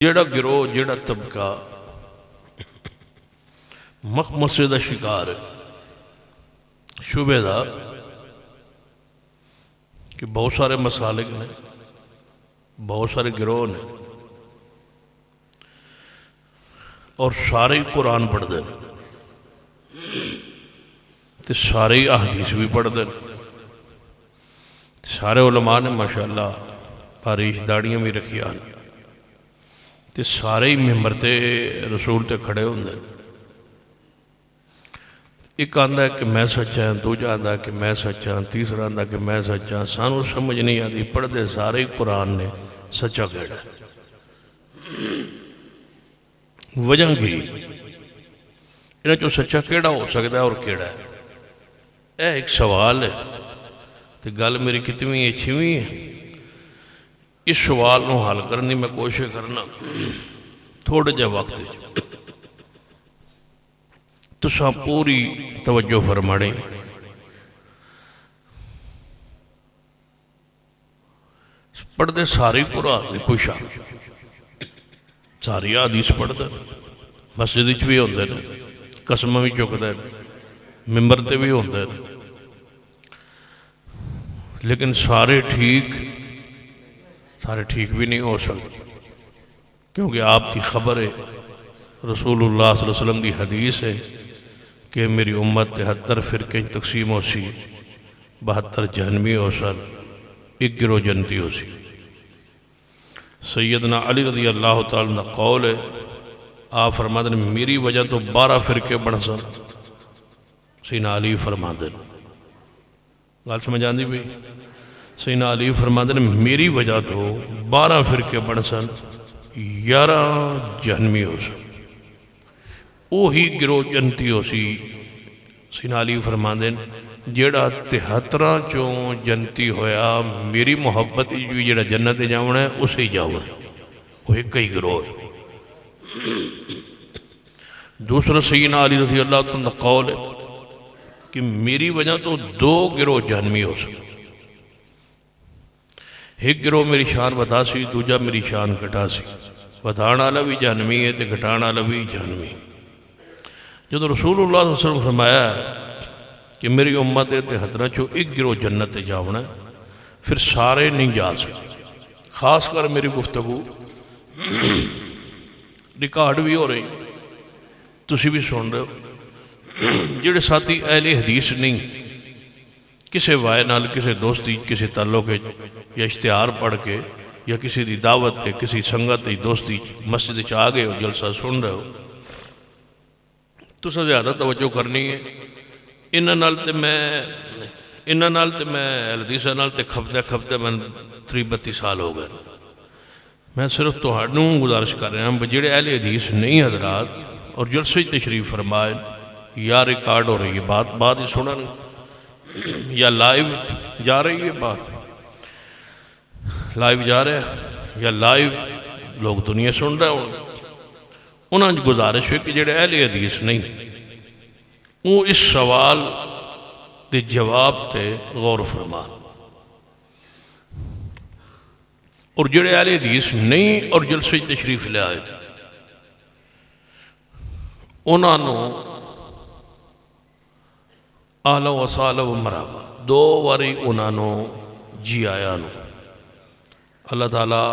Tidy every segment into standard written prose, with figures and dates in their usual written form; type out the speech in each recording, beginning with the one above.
جیڑا گروہ جیڑا طبقہ مخمصے دا شکار ہے، شبہ دا کہ بہت سارے مسالک نے، بہت سارے گروہ نے، اور سارے ہی قرآن پڑھ دیں تے سارے ہی احادیث بھی پڑھ دیں، سارے علماء نے ماشاءاللہ پاریش داڑیاں بھی رکھی آن تے سارے ہی ممبر تے رسول تے کھڑے ہوں دیں۔ ایک آندہ ہے کہ میں سچا ہوں، دوجہ آندہ ہے کہ میں سچا ہوں، تیسرا آندہ ہے کہ میں سچا ہوں، سانو سمجھ نہیں آتی پڑھ دے سارے ہی قرآن نے سچا کہڑا ہے۔ وجہ کی انہیں جو سچا کیڑا ہو سکتا ہے اور کیڑا ہے، اے ایک سوال ہے تو گل میری کتنی اچھویں ہے۔ اس سوال نو حل کرنی میں کوشش کرنا تھوڑے جا وقت تساں پوری توجہ فرماڑیں۔ پڑھ دے ساری قرآن کوئی شاک ساری حدیث پڑھ دے، مسجد وچ بھی ہوندے نے، قسمہ بھی چک دے، ممبر تے بھی ہوندے نے، لیکن سارے ٹھیک بھی نہیں ہو سکتے، کیونکہ آپ کی خبر ہے، رسول اللہ صلی اللہ علیہ وسلم دی حدیث ہے کہ میری امت 73 فرقے تقسیم ہو سی، 72 جہنمی ہو سن، ایک گروہ جنتی ہو سی۔ سیدنا علی رضی اللہ تعالیٰ عنہ قول ہے، آپ فرماتے ہیں میری وجہ تو 12 فرقے بڑھ سن۔ سیدنا علی فرماتے ہیں، گال سمجھ آندی بھی، سیدنا علی فرماتے ہیں میری وجہ تو 12 فرقے بڑھ سن، 11 جہنمی ہو سن، وہی گروہ جنتی ہو سی۔ سیدنا علی فرماتے ہیں جیڑا 73 چوں جنتی ہویا میری محبت جیڑا جنت جاؤنا ہے اسے ہی جاؤنا ہے، وہ ایک ہی گروہ ہے۔ دوسرا سیدنا علی رضی اللہ عنہ قول ہے کہ میری وجہ تو 2 گروہ جہنمی ہو سکتے، ایک گروہ میری شان بتا سی، دوجہ میری شان گھٹا سی، بتانا والا بھی جہنمی ہے تے گھٹانا والا بھی جہنمی۔ جب رسول اللہ صلی اللہ علیہ وسلم فرمایا کہ میری امت ہے تے 73 چوں ایک گروہ جنت جاؤنا ہے، پھر سارے نہیں جا سکتے۔ خاص کر میری گفتگو ریکارڈ بھی ہو رہی، تسی بھی سن رہے ہو، جڑے ساتھی اہل حدیث نہیں، کسے وائے نال، کسے دوستی، کسے تعلق یا اشتہار پڑھ کے یا کسی دی دعوت ہے، کسی سنگت ہے، دوستی مسجد چ آ گئے ہو، جلسہ سن رہے ہو، تو زیادہ توجہ کرنی ہے۔ انہاں نال تے میں حدیثاں نال تے کھپدے میں 32 سال ہو گئے۔ میں صرف تہاڈوں گزارش کر رہا ہوں جڑے اہل حدیث نہیں حضرات اور جلسے تشریف فرمائے، یا ریکارڈ ہو رہی ہے بات ہی سنن، یا لائیو جا رہی ہے بات، لائیو جا رہے ہیں یا لائیو لوگ دنیا سن رہے ہوں، انہاں گزارش ہے کہ جڑے اہل حدیث نہیں وہ اس سوال دے جواب تے غور فرما، اور جڑے اہل حدیث نہیں اور جلسے تشریف لے آئے انہاں نو اہلا و سہلا و مرحبا، 2 واری انہاں نو جی آیا نو۔ اللہ تعالیٰ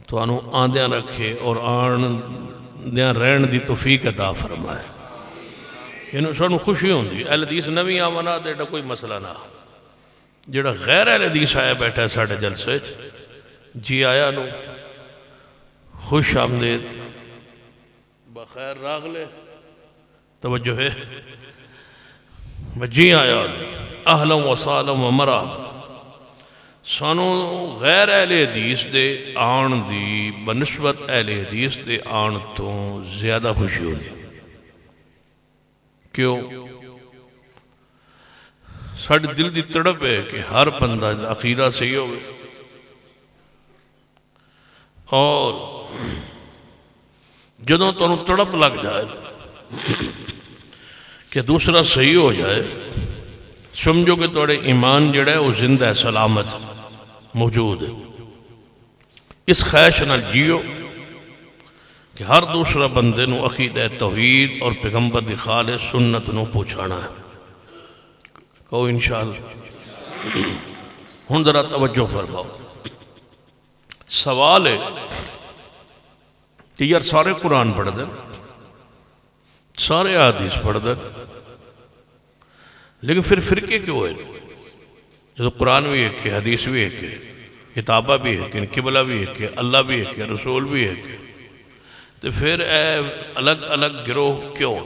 تو انہوں آندیاں رکھے اور آندیاں رہن دی توفیق عطا فرمائے۔ انہوں سانو خوشی ہوندی، اہل حدیث نویں آوانا دیڑا کوئی مسئلہ نہ، جڑا غیر اہل حدیث آیا بیٹھا ہے ساڑھے جلسے جی آیا نو، خوش آمدید، بخیر راغلے، توجہ ہے، جی آیا اہلا و سہلا و مرحبا۔ سانو غیر اہل حدیث دے آن دی بنسبت اہل حدیث دے آن تو زیادہ خوشی ہوئی۔ کیوں؟ ساڑھے دل دی تڑپ ہے کہ ہر بندہ عقیدہ صحیح ہوئے، اور جدوں تو تڑپ لگ جائے کہ دوسرا صحیح ہو جائے، سمجھو کہ توڑے ایمان جڑا ہے وہ زندہ ہے، سلامت موجود ہے۔ اس خواہش نال جیو کہ ہر دوسرا بندے نو عقیدہ توحید اور پیغمبر دی خالص سنت نو پوچھانا ہے. کہو انشاءاللہ. ہن ذرا توجہ فرماؤ. سوال ہے کہ یار سارے قرآن پڑھ دیں، سارے حدیث پڑھ دیں، لیکن پھر فرقے کیوں ہے؟ جب قرآن بھی ایک ہے، حدیث بھی ایک ہے، کتابہ بھی ایک ہے، قبلہ بھی ایک ہے، اللہ بھی ایک ہے، رسول بھی ایک ہے، تو پھر اے الگ الگ گروہ کیوں؟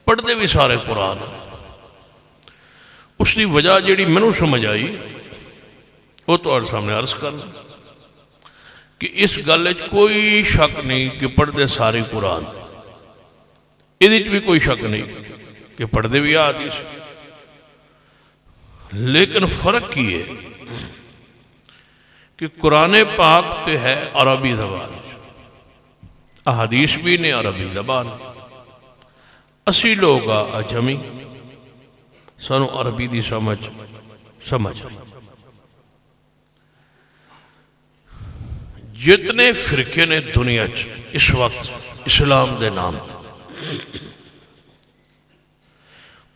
پڑھ دے بھی سارے قرآن. اس کی وجہ جیڑی منو سمجھ آئی وہ تو اور سامنے عرض کرنا کہ اس گل کوئی شک نہیں کہ پڑھ دے سارے قرآن، یہ بھی کوئی شک نہیں کہ پڑھ دے بھی حدیث، لیکن فرق کی ہے کہ قرآن پاک تے ہے عربی زبان، احادیث بھی نے عربی زبان. اسی لوگ اجمی سانو عربی دی سمجھ. جتنے فرقے نے دنیا اس وقت اسلام دے نام تے،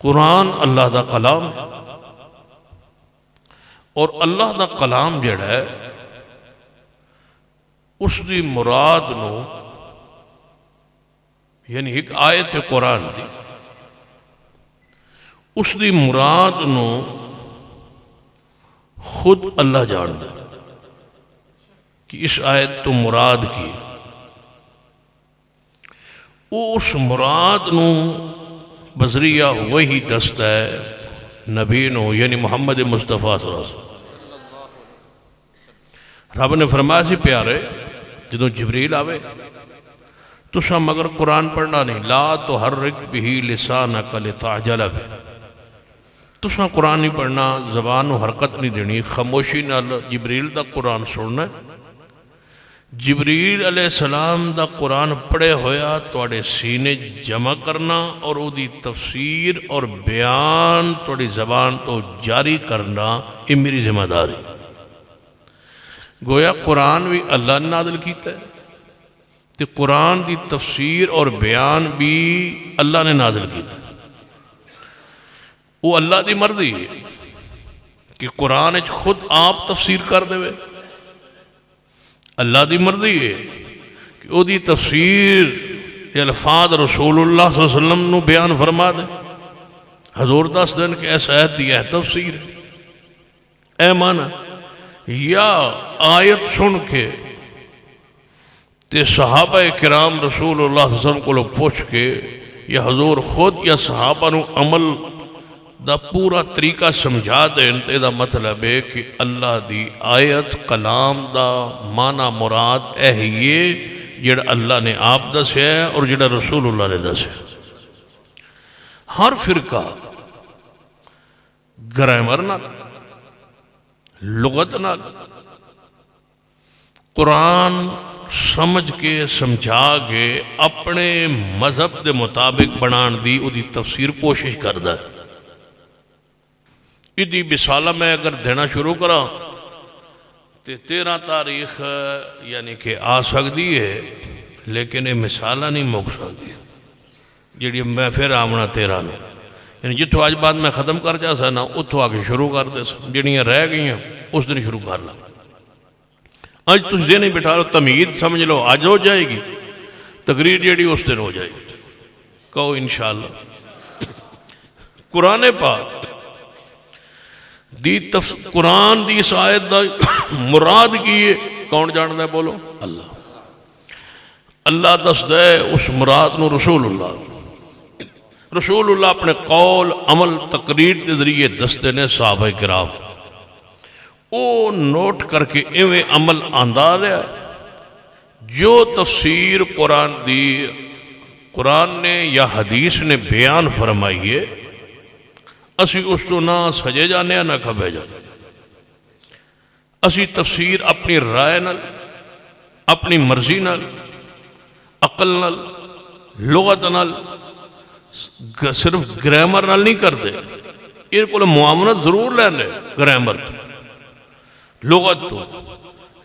قرآن اللہ دا کلام، اور اللہ دا کلام جڑا ہے اس دی مراد نو، یعنی ایک آیت قرآن دی، اس دی مراد نو خود اللہ جان دے کہ اس آیت تو مراد کی. اس مراد نو بذریعہ وہی دستا ہے نبی نو، یعنی محمد مصطفیٰ صلی اللہ علیہ وسلم. رب نے فرمایا سی پیارے جدوں جبریل آوے تسا مگر قرآن پڑھنا نہیں، لا تحرک بہ لسانک لتعجل بہ، تسا قرآن نہیں پڑھنا، زبان نو حرکت نہیں دینی، خاموشی نال جبریل دا قرآن سننا ہے. جبریل علیہ السلام دا قرآن پڑھے ہویا توڑے سینے جمع کرنا اور او دی تفسیر اور بیان توڑی زبان تو جاری کرنا، یہ میری ذمہ داری. گویا قرآن بھی اللہ نے نازل کیتا ہے، تو قرآن دی تفسیر اور بیان بھی اللہ نے نازل کیتا ہے. وہ اللہ دی مرضی ہے کہ قرآن خود آپ تفسیر کر دے. اللہ دی مرضی ہے کہ او دی تفسیر الفاظ رسول اللہ صلی اللہ علیہ وسلم نو بیان فرما دے. حضور دس دن کہ ایسا آیت دی ہے تفسیر اے مانا، یا آیت سن کے تے صحابہ کرام رسول اللہ صلی اللہ علیہ وسلم کو لوگ پوچھ کے، یا حضور خود یا صحابہ نو عمل دا پورا طریقہ سمجھا دین، تے دا مطلب ہے کہ اللہ دی آیت کلام دا معنی مراد یہ جڑا اللہ نے آپ دسے ہے اور جڑا رسول اللہ نے دسے. ہر فرقہ گرامر نال، لغت نال، قرآن سمجھ کے سمجھا کے اپنے مذہب دے مطابق بنان دی او دی تفسیر کوشش کردا ہے. ادھی مثالہ میں اگر دینا شروع کرا تو 13 تاریخ یعنی کہ آ سکتی ہے، لیکن یہ مثالہ نہیں مک سکتی جیڑی میں پھر آمنا 13 نے، یعنی جتوں آج بعد میں ختم کر جا سا نا اتوں آ کے شروع کر دے سا، جڑیاں رہ گئی ہیں اس دن شروع کر لا. آج تجھ دے نہیں بٹھا لو، تمہید سمجھ لو آج ہو جائے گی، تقریر جیڑی اس دن ہو جائے گی. کہو انشاءاللہ. قرآن پاک قرآن دی اس آیت دا مراد کی ہے کون جانتا ہے؟ بولو اللہ. اللہ دس دے اس مراد نو رسول اللہ اپنے قول عمل تقریر کے ذریعے دستے نے. صحابہ کرام او نوٹ کر کے ایویں عمل آندا رہا. جو تفسیر قرآن نے یا حدیث نے بیان فرمائی ہے، اسی اس تو نہ سجے جانے نہ کھبے جانے. اسی تفسیر اپنی رائے نال، اپنی مرضی نال، عقل نال، لغت نال، صرف گرامر نال نہیں کرتے. یہ کو معاملت ضرور لینے گرامر تو، لغت تو،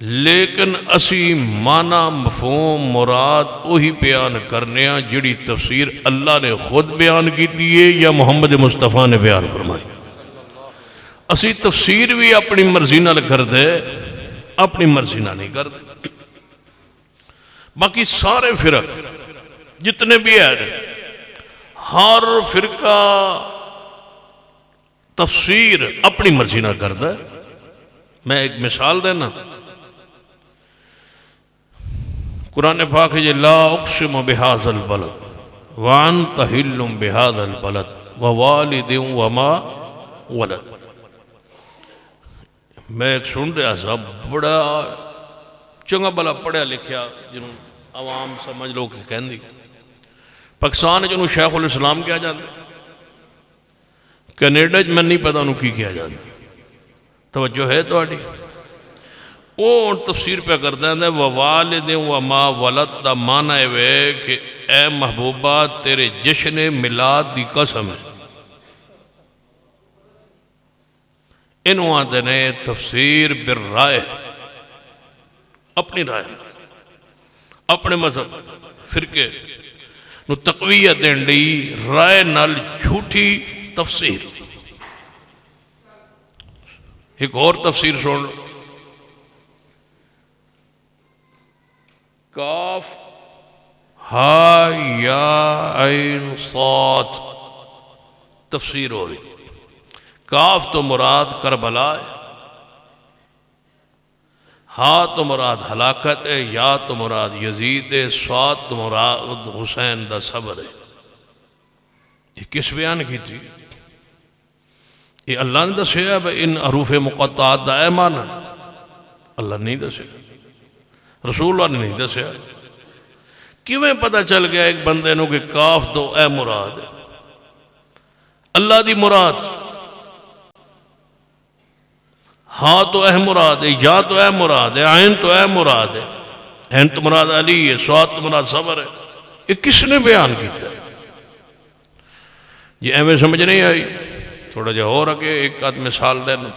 لیکن اسی معنی مفہوم مراد وہی بیان کرنے ہیں جڑی تفسیر اللہ نے خود بیان کی دیئے یا محمد مصطفیٰ نے بیان فرمائی. اسی تفسیر بھی اپنی مرضی نہ کر دے، اپنی مرضی نہ نہیں کر دے. باقی سارے فرق جتنے بھی ہیں، ہر فرقہ تفسیر اپنی مرضی نہ کر دے. میں ایک مثال دینا، قرآن پاک ہے لا اقسم بہذا البلد وانت حل بہذا البلد ووالد وما ولد. میں ایک سن رہا تھا، بڑا چنگا بلا پڑھیا لکھیا جنہوں عوام سمجھ لو کہ کہن دی پاکستان جنہوں شیخ الاسلام کیا جاتا، کینیڈا میں نہیں پتا انہوں کی کیا جاتا. توجہ ہے تو آڑی وہ تفسیر پہ کرتا ہے ووالد وما ولد دا معنی ہے کہ اے محبوبہ تیرے جشن میلاد دی قسم ہے. انہوں آتے نے تفسیر بالرائے، اپنی رائے، اپنے مذہب فرقے نو تقویت دین لی رائے نال جھوٹی تفسیر. ایک اور تفسیر سن لو، کاف ہا یا عین صاد تفسیر ہو رہی. کاف تو مراد کربلا ہے، ہا تو مراد ہلاکت ہے، یا تو مراد یزید ہے، صاد تو مراد حسین دا صبر ہے. یہ کس بیان کی تھی؟ یہ اللہ نے دسیا ہے ان حروف مقطعات دا اے معنی؟ اللہ نہیں دسیا، رسول اللہ نے نہیں دسیا. کیویں پتہ چل گیا ایک بندے نو کہ کاف تو اے مراد ہے؟ اللہ دی مراد ہاں تو اے مراد ہے، یا تو اے مراد ہے، عین تو اے مراد ہے. عین تو مراد علی ہے، صاد تو مراد صبر ہے. یہ کس نے بیان کیتا ہے؟ یہ ایویں سمجھ نہیں آئی. تھوڑا جا اور آگے ایک آدھ مثال دینا.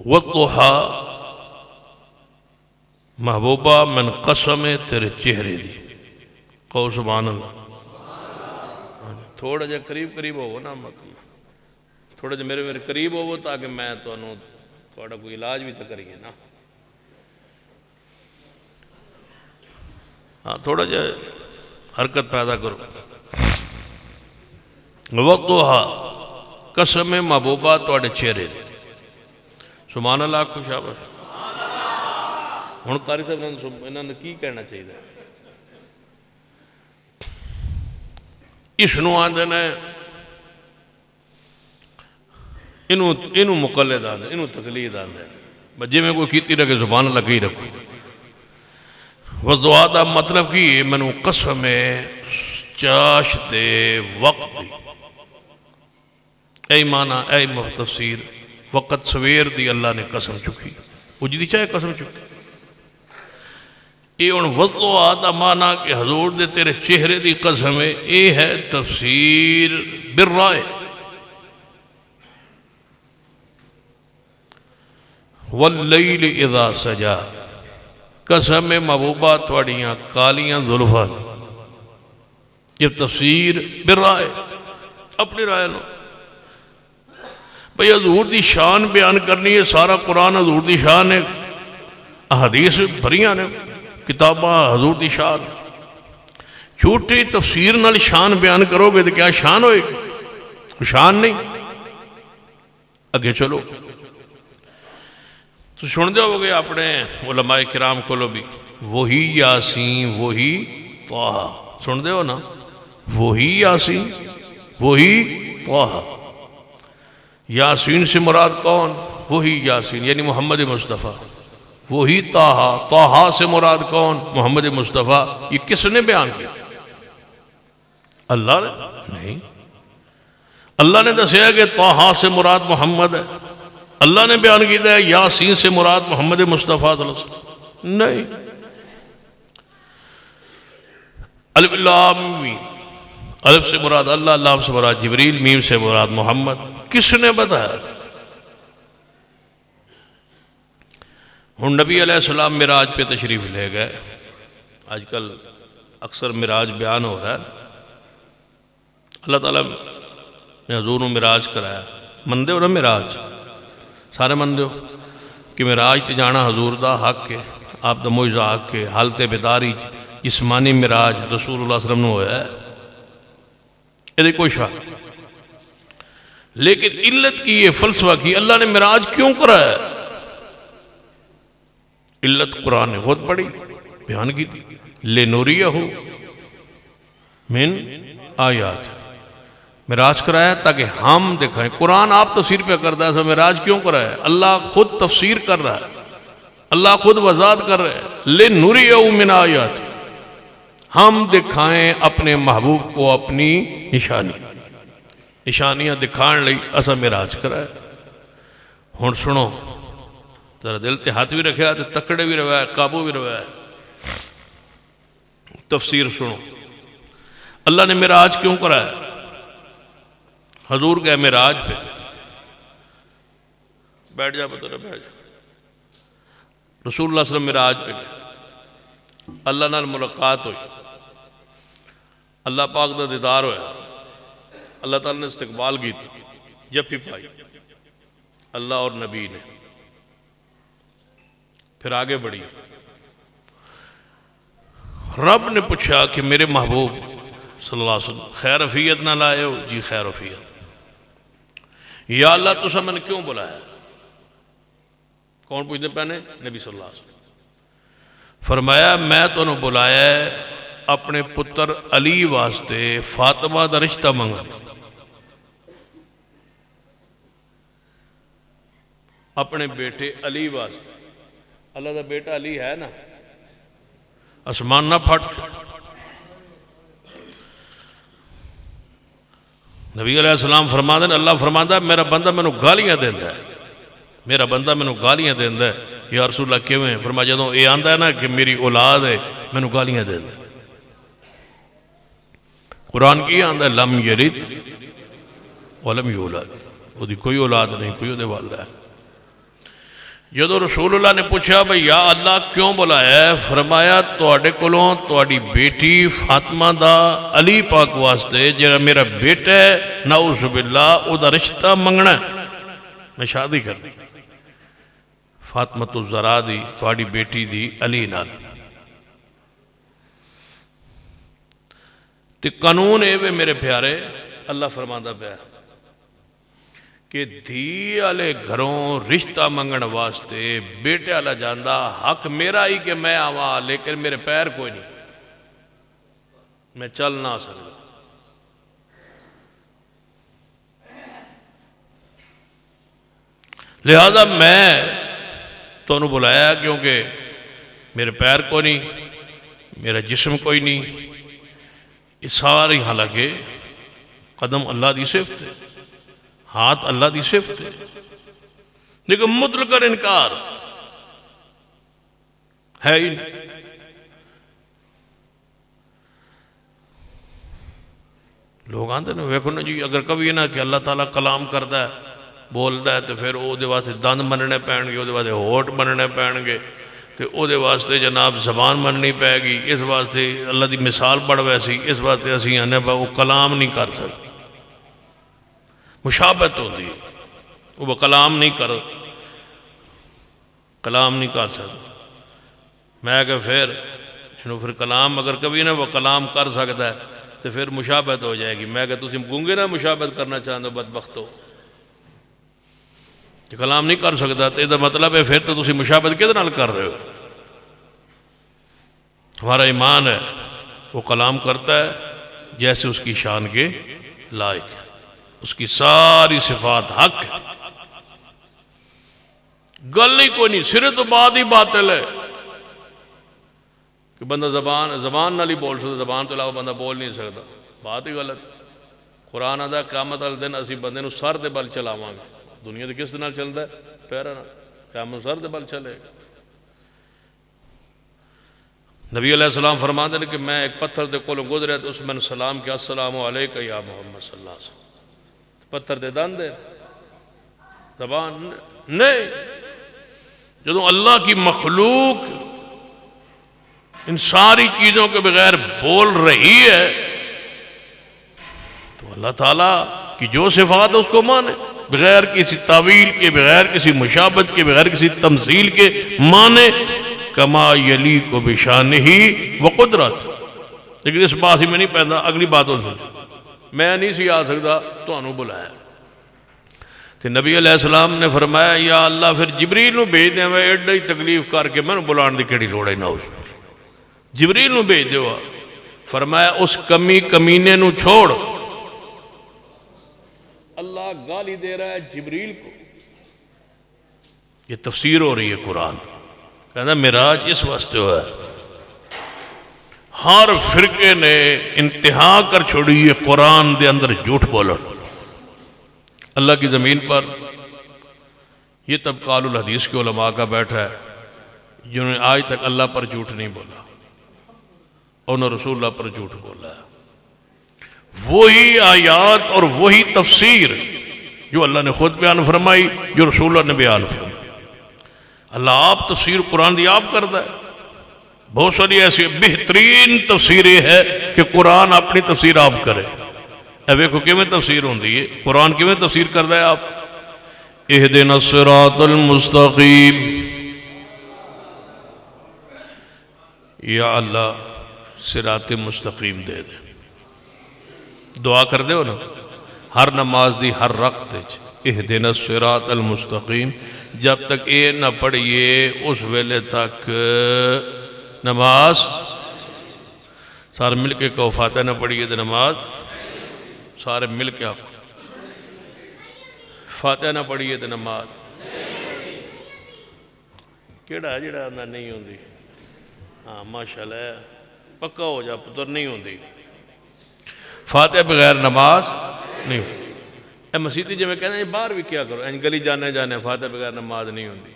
والضحیٰ محبوبہ من قسم تیرے چہرے دی. کہو سبحان اللہ. تھوڑا جا قریب ہو نا، مطلب تھوڑا جا میرے قریب ہو تاکہ میں تھوڑا کوئی علاج بھی تو کریے نا. ہاں تھوڑا جا حرکت پیدا کرو. والضحیٰ قسم محبوبہ تواڈے چہرے دی. سبحان اللہ کو شاباش. ہن قاری صاحب انہوں نے کی کہنا چاہیے؟ اس نو آندے نے انہوں مقلد آندے، انہوں تقلید آندے. جی میں کوئی کیتی رکھے سبحان اللہ کی رکھو. والضحیٰ دا مطلب کی منو قسم چاش دے وقت دی. اے معنی اے تفسیر وقت سویر دی اللہ نے قسم چکی، اجدی چاہے قسم چکی. یہ ان والضحیٰ دا معنی کہ حضور دے تیرے چہرے دی قسم ہے. یہ ہے تفسیر بالرائے. واللیل اذا سجا قسم محبوبہ تواڑیاں کالیاں زلفاں. یہ تفسیر بالرائے، اپنی رائے لو. بھئی حضور دی شان بیان کرنی ہے، سارا قرآن حضور دی شان ہے، احادیث بھریاں نے کتاباں حضور دی شان. جھوٹی تفسیر نال شان بیان کرو گے تو کیا شان ہوئے گی؟ کوئی شان نہیں. اگے چلو تو سن دے ہو گے اپنے علماء کرام کو بھی وہی یاسین وہی طٰہٰ. سن دے ہو نا، وہی یاسین وہی طٰہٰ. یاسین سے مراد کون؟ وہی یاسین یعنی محمد مصطفیٰ. وہی طٰہٰ، طٰہٰ سے مراد کون؟ محمد مصطفیٰ. یہ کس نے بیان کیا؟ اللہ نے نہیں. اللہ نے دسیا کہ طٰہٰ سے مراد محمد ہے. اللہ نے بیان کیا ہے یاسین سے مراد محمد مصطفیٰ صلی اللہ علیہ وسلم. نہیں. الف لام میم، الف سے مراد اللہ، لام سے مراد جبریل، میم سے مراد محمد. کس نے بتایا؟ ہن نبی علیہ السلام معراج پہ تشریف لے گئے. آج کل اکثر معراج بیان ہو رہا ہے. اللہ تعالیٰ نے حضور نے معراج کرایا. مندے ہو نا معراج؟ سارے مندے ہو کہ معراج تے جانا حضور دا حق ہے، آپ دا معجزہ حق ہے. حالت بیداری جسمانی معراج رسول اللہ صلی اللہ علیہ وسلم نے ہوا ہے، یہ کوئی شک. لیکن علت کی یہ فلسفہ کی اللہ نے معراج کیوں کرایا؟ علت قرآن نے خود پڑھی بیان کی تھی. لِنُرِيَهُ مِنْ آیات، معراج کرایا تاکہ ہم دکھائیں. قرآن آپ تفسیر پہ کرتا ہے، معراج کیوں کرایا؟ اللہ خود تفسیر کر رہا ہے، اللہ خود وضاحت کر رہا ہے. لِنُرِيَهُ مِنْ آیات، ہم دکھائیں اپنے محبوب کو اپنی نشانیاں دکھان لئی اسا معراج کرایا. ہن سنو ذرا دل تے ہاتھ بھی رکھا تے تکڑے بھی رہا ہے، قابو بھی رہا ہے. تفسیر سنو. اللہ نے معراج کیوں کرایا؟ حضور گئے معراج پہ. بیٹھ جا پتہ بیٹھ جا. رسول اللہ صلی اللہ علیہ وسلم معراج پہ گئے. اللہ نال ملاقات ہوئی، اللہ پاک دا دیدار ہویا. اللہ تعالیٰ نے استقبال کی تھی، جفی پائی اللہ اور نبی نے. پھر آگے بڑھی. رب نے پوچھا کہ میرے محبوب صلی اللہ علیہ وسلم خیر افیت نہ لائے ہو؟ جی خیر افیت. یا اللہ تو سب میں نے کیوں بلایا؟ کون پوچھتے پہنے؟ نبی صلی اللہ علیہ وسلم. فرمایا میں تو نے بلایا ہے اپنے پتر علی واسطے فاطمہ دا رشتہ منگا. اپنے بیٹے علی واسطے. اللہ دا بیٹا علی ہے نا، اسمان نہ پھٹ. نبی علیہ السلام فرما دیں اللہ فرما ہے میرا بندہ میں نے گالیاں دیندہ ہے، میرا بندہ میں نے گالیاں دیندہ ہے. یا رسول اللہ کیوں ہیں؟ فرما جدوں یہ آندہ ہے نا کہ میری اولاد ہے میں نے گالیاں دیندہ ہے. قرآن کی آندہ ہے لم یلد ولم یولد، وہ دی کوئی اولاد نہیں، کوئی دے والدہ ہے. جدو رسول اللہ نے پوچھا بھئی یا اللہ کیوں بلایا ہے؟ فرمایا توڑے کولوں توڑی بیٹی فاطمہ دا علی پاک واسطے جنہا میرا بیٹا ہے نعوذ باللہ او دا رشتہ منگنا ہے، میں شادی کرنی فاطمہ الزہرا دی توڑی بیٹی دی علی نال. تے قانون اے وے میرے پیارے اللہ فرماندہ پیا کہ دھی والے گھروں رشتہ منگن واسطے بیٹے والا جاندہ حق میرا ہی کہ میں آواں، لیکن میرے پیر کوئی نہیں، میں چل نہ سکتا. لہذا میں تو انہوں بلایا کیونکہ میرے پیر کوئی نہیں، میرا جسم کوئی نہیں. یہ ساری حالانکہ قدم اللہ دی صفت ہے، ہاتھ اللہ دی صفت ہے، لیکن مطلق انکار ہے ہی نہیں. لوگ آتے ہیں ویکھو نا جی اگر کبھی نہ کہ اللہ تعالیٰ کلام کرتا ہے بولتا ہے تو پھر او دے واسطے دند مننے پین گے، او دے واسطے ہوٹ مننے پین گے، تو او دے واسطے جناب زبان مننی پے گی. اس واسطے اللہ دی مثال بڑھ ویسی، اس واسطے اسی آنے با وہ کلام نہیں کر سکتے. مشابہت ہوتی ہے، وہ کلام نہیں کر سکتا. میں کہ پھر کلام اگر کبھی نہ وہ کلام کر سکتا ہے تو پھر مشابہت ہو جائے گی. میں کہ تم گونگے نہ مشابہت کرنا چاہتے ہو بدبختو، کہ کلام نہیں کر سکتا تو یہ مطلب ہے پھر تو تسی مشابہت کدے نال کر رہے ہو. ہمارا ایمان ہے وہ کلام کرتا ہے جیسے اس کی شان کے لائق ہے، اس کی ساری صفات حق ہے. گل نہیں کوئی نہیں، سرے تو بات ہی باطل ہے کہ بندہ زبان نہ بول سکتا، زبان تو علاوہ بندہ بول نہیں سکتا، بات ہی غلط. قرآن آدھا قیامت والے دن اسی بندے نو سر دے بل چلاواں گا. دنیا دے کس نال چلتا ہے؟ پیرا نال. قیامت سر دے بل چلے گا. نبی علیہ السلام فرماتے ہیں کہ میں ایک پتھر دے کولوں گزریا تو اس میں نے سلام کیا السلام علیکہ یا محمد صلی اللہ علیہ وسلم. پتھر دے دند ہے زبان نہیں. جدو اللہ کی مخلوق ان ساری چیزوں کے بغیر بول رہی ہے تو اللہ تعالیٰ کی جو صفات ہے اس کو مانے، بغیر کسی تعویل کے، بغیر کسی مشابہت کے، بغیر کسی تمثیل کے مانے. کما یلیق بشانہ وقدرت. لیکن اس بات ہی میں نہیں پہنتا، اگلی باتوں سے میں نہیں سی آ سکتا تو انہوں بلایا. تو نبی علیہ السلام نے فرمایا یا اللہ پھر جبریل نو بھیج دیں، میں ایڈا ہی تکلیف کر کے میں بلان دی کیڑی لوڑ ہے نہ اس جبریل نو بھیج دیو. فرمایا اس کمینے نو چھوڑ. اللہ گالی دے رہا ہے جبریل کو. یہ تفسیر ہو رہی ہے قرآن. کہنا معراج اس واسطے ہوا ہے. ہر فرقے نے انتہا کر چھوڑی ہے قرآن دے اندر جھوٹ بولن. اللہ کی زمین پر یہ طبقہ اہل الحدیث کے علماء کا بیٹھا ہے جنہوں نے آج تک اللہ پر جھوٹ نہیں بولا اور نہ رسول اللہ پر جھوٹ بولا ہے. وہی آیات اور وہی تفسیر جو اللہ نے خود بیان فرمائی، جو رسول اللہ نے بیان فرمائی. اللہ آپ تفسیر قرآن دی آپ کرتا ہے. بہت ساری ایسی بہترین تفسیر یہ ہے کہ قرآن اپنی تفسیر آپ کرے. ابھی کو کیوں میں تفسیر ہوندی ہے؟ قرآن کیوں میں تفسیر کرتا ہے آپ؟ اہدنا الصراط المستقیم. یا اللہ صراط مستقیم دے دے. دعا کر دے ہو نا ہر نماز دی ہر رکعت اہدنا الصراط المستقیم. جب تک یہ نہ پڑھیے اس ویلے تک نماز سارے مل کے کہو فاتحہ نہ پڑھیے تو نماز. سارے مل کے آپ فاتحہ نہ پڑھیے تو نماز. کیڑا ہے جڑا اندر نہیں ہوندی؟ ہاں ماشاءاللہ پکا ہو جا پتر نہیں ہوندی. فاتحہ بغیر نماز نہیں ہوتی. اے مسیحی جی میں کہنا ہے باہر بھی کیا کرو، گلی جانے فاتحہ بغیر نماز نہیں ہوندی.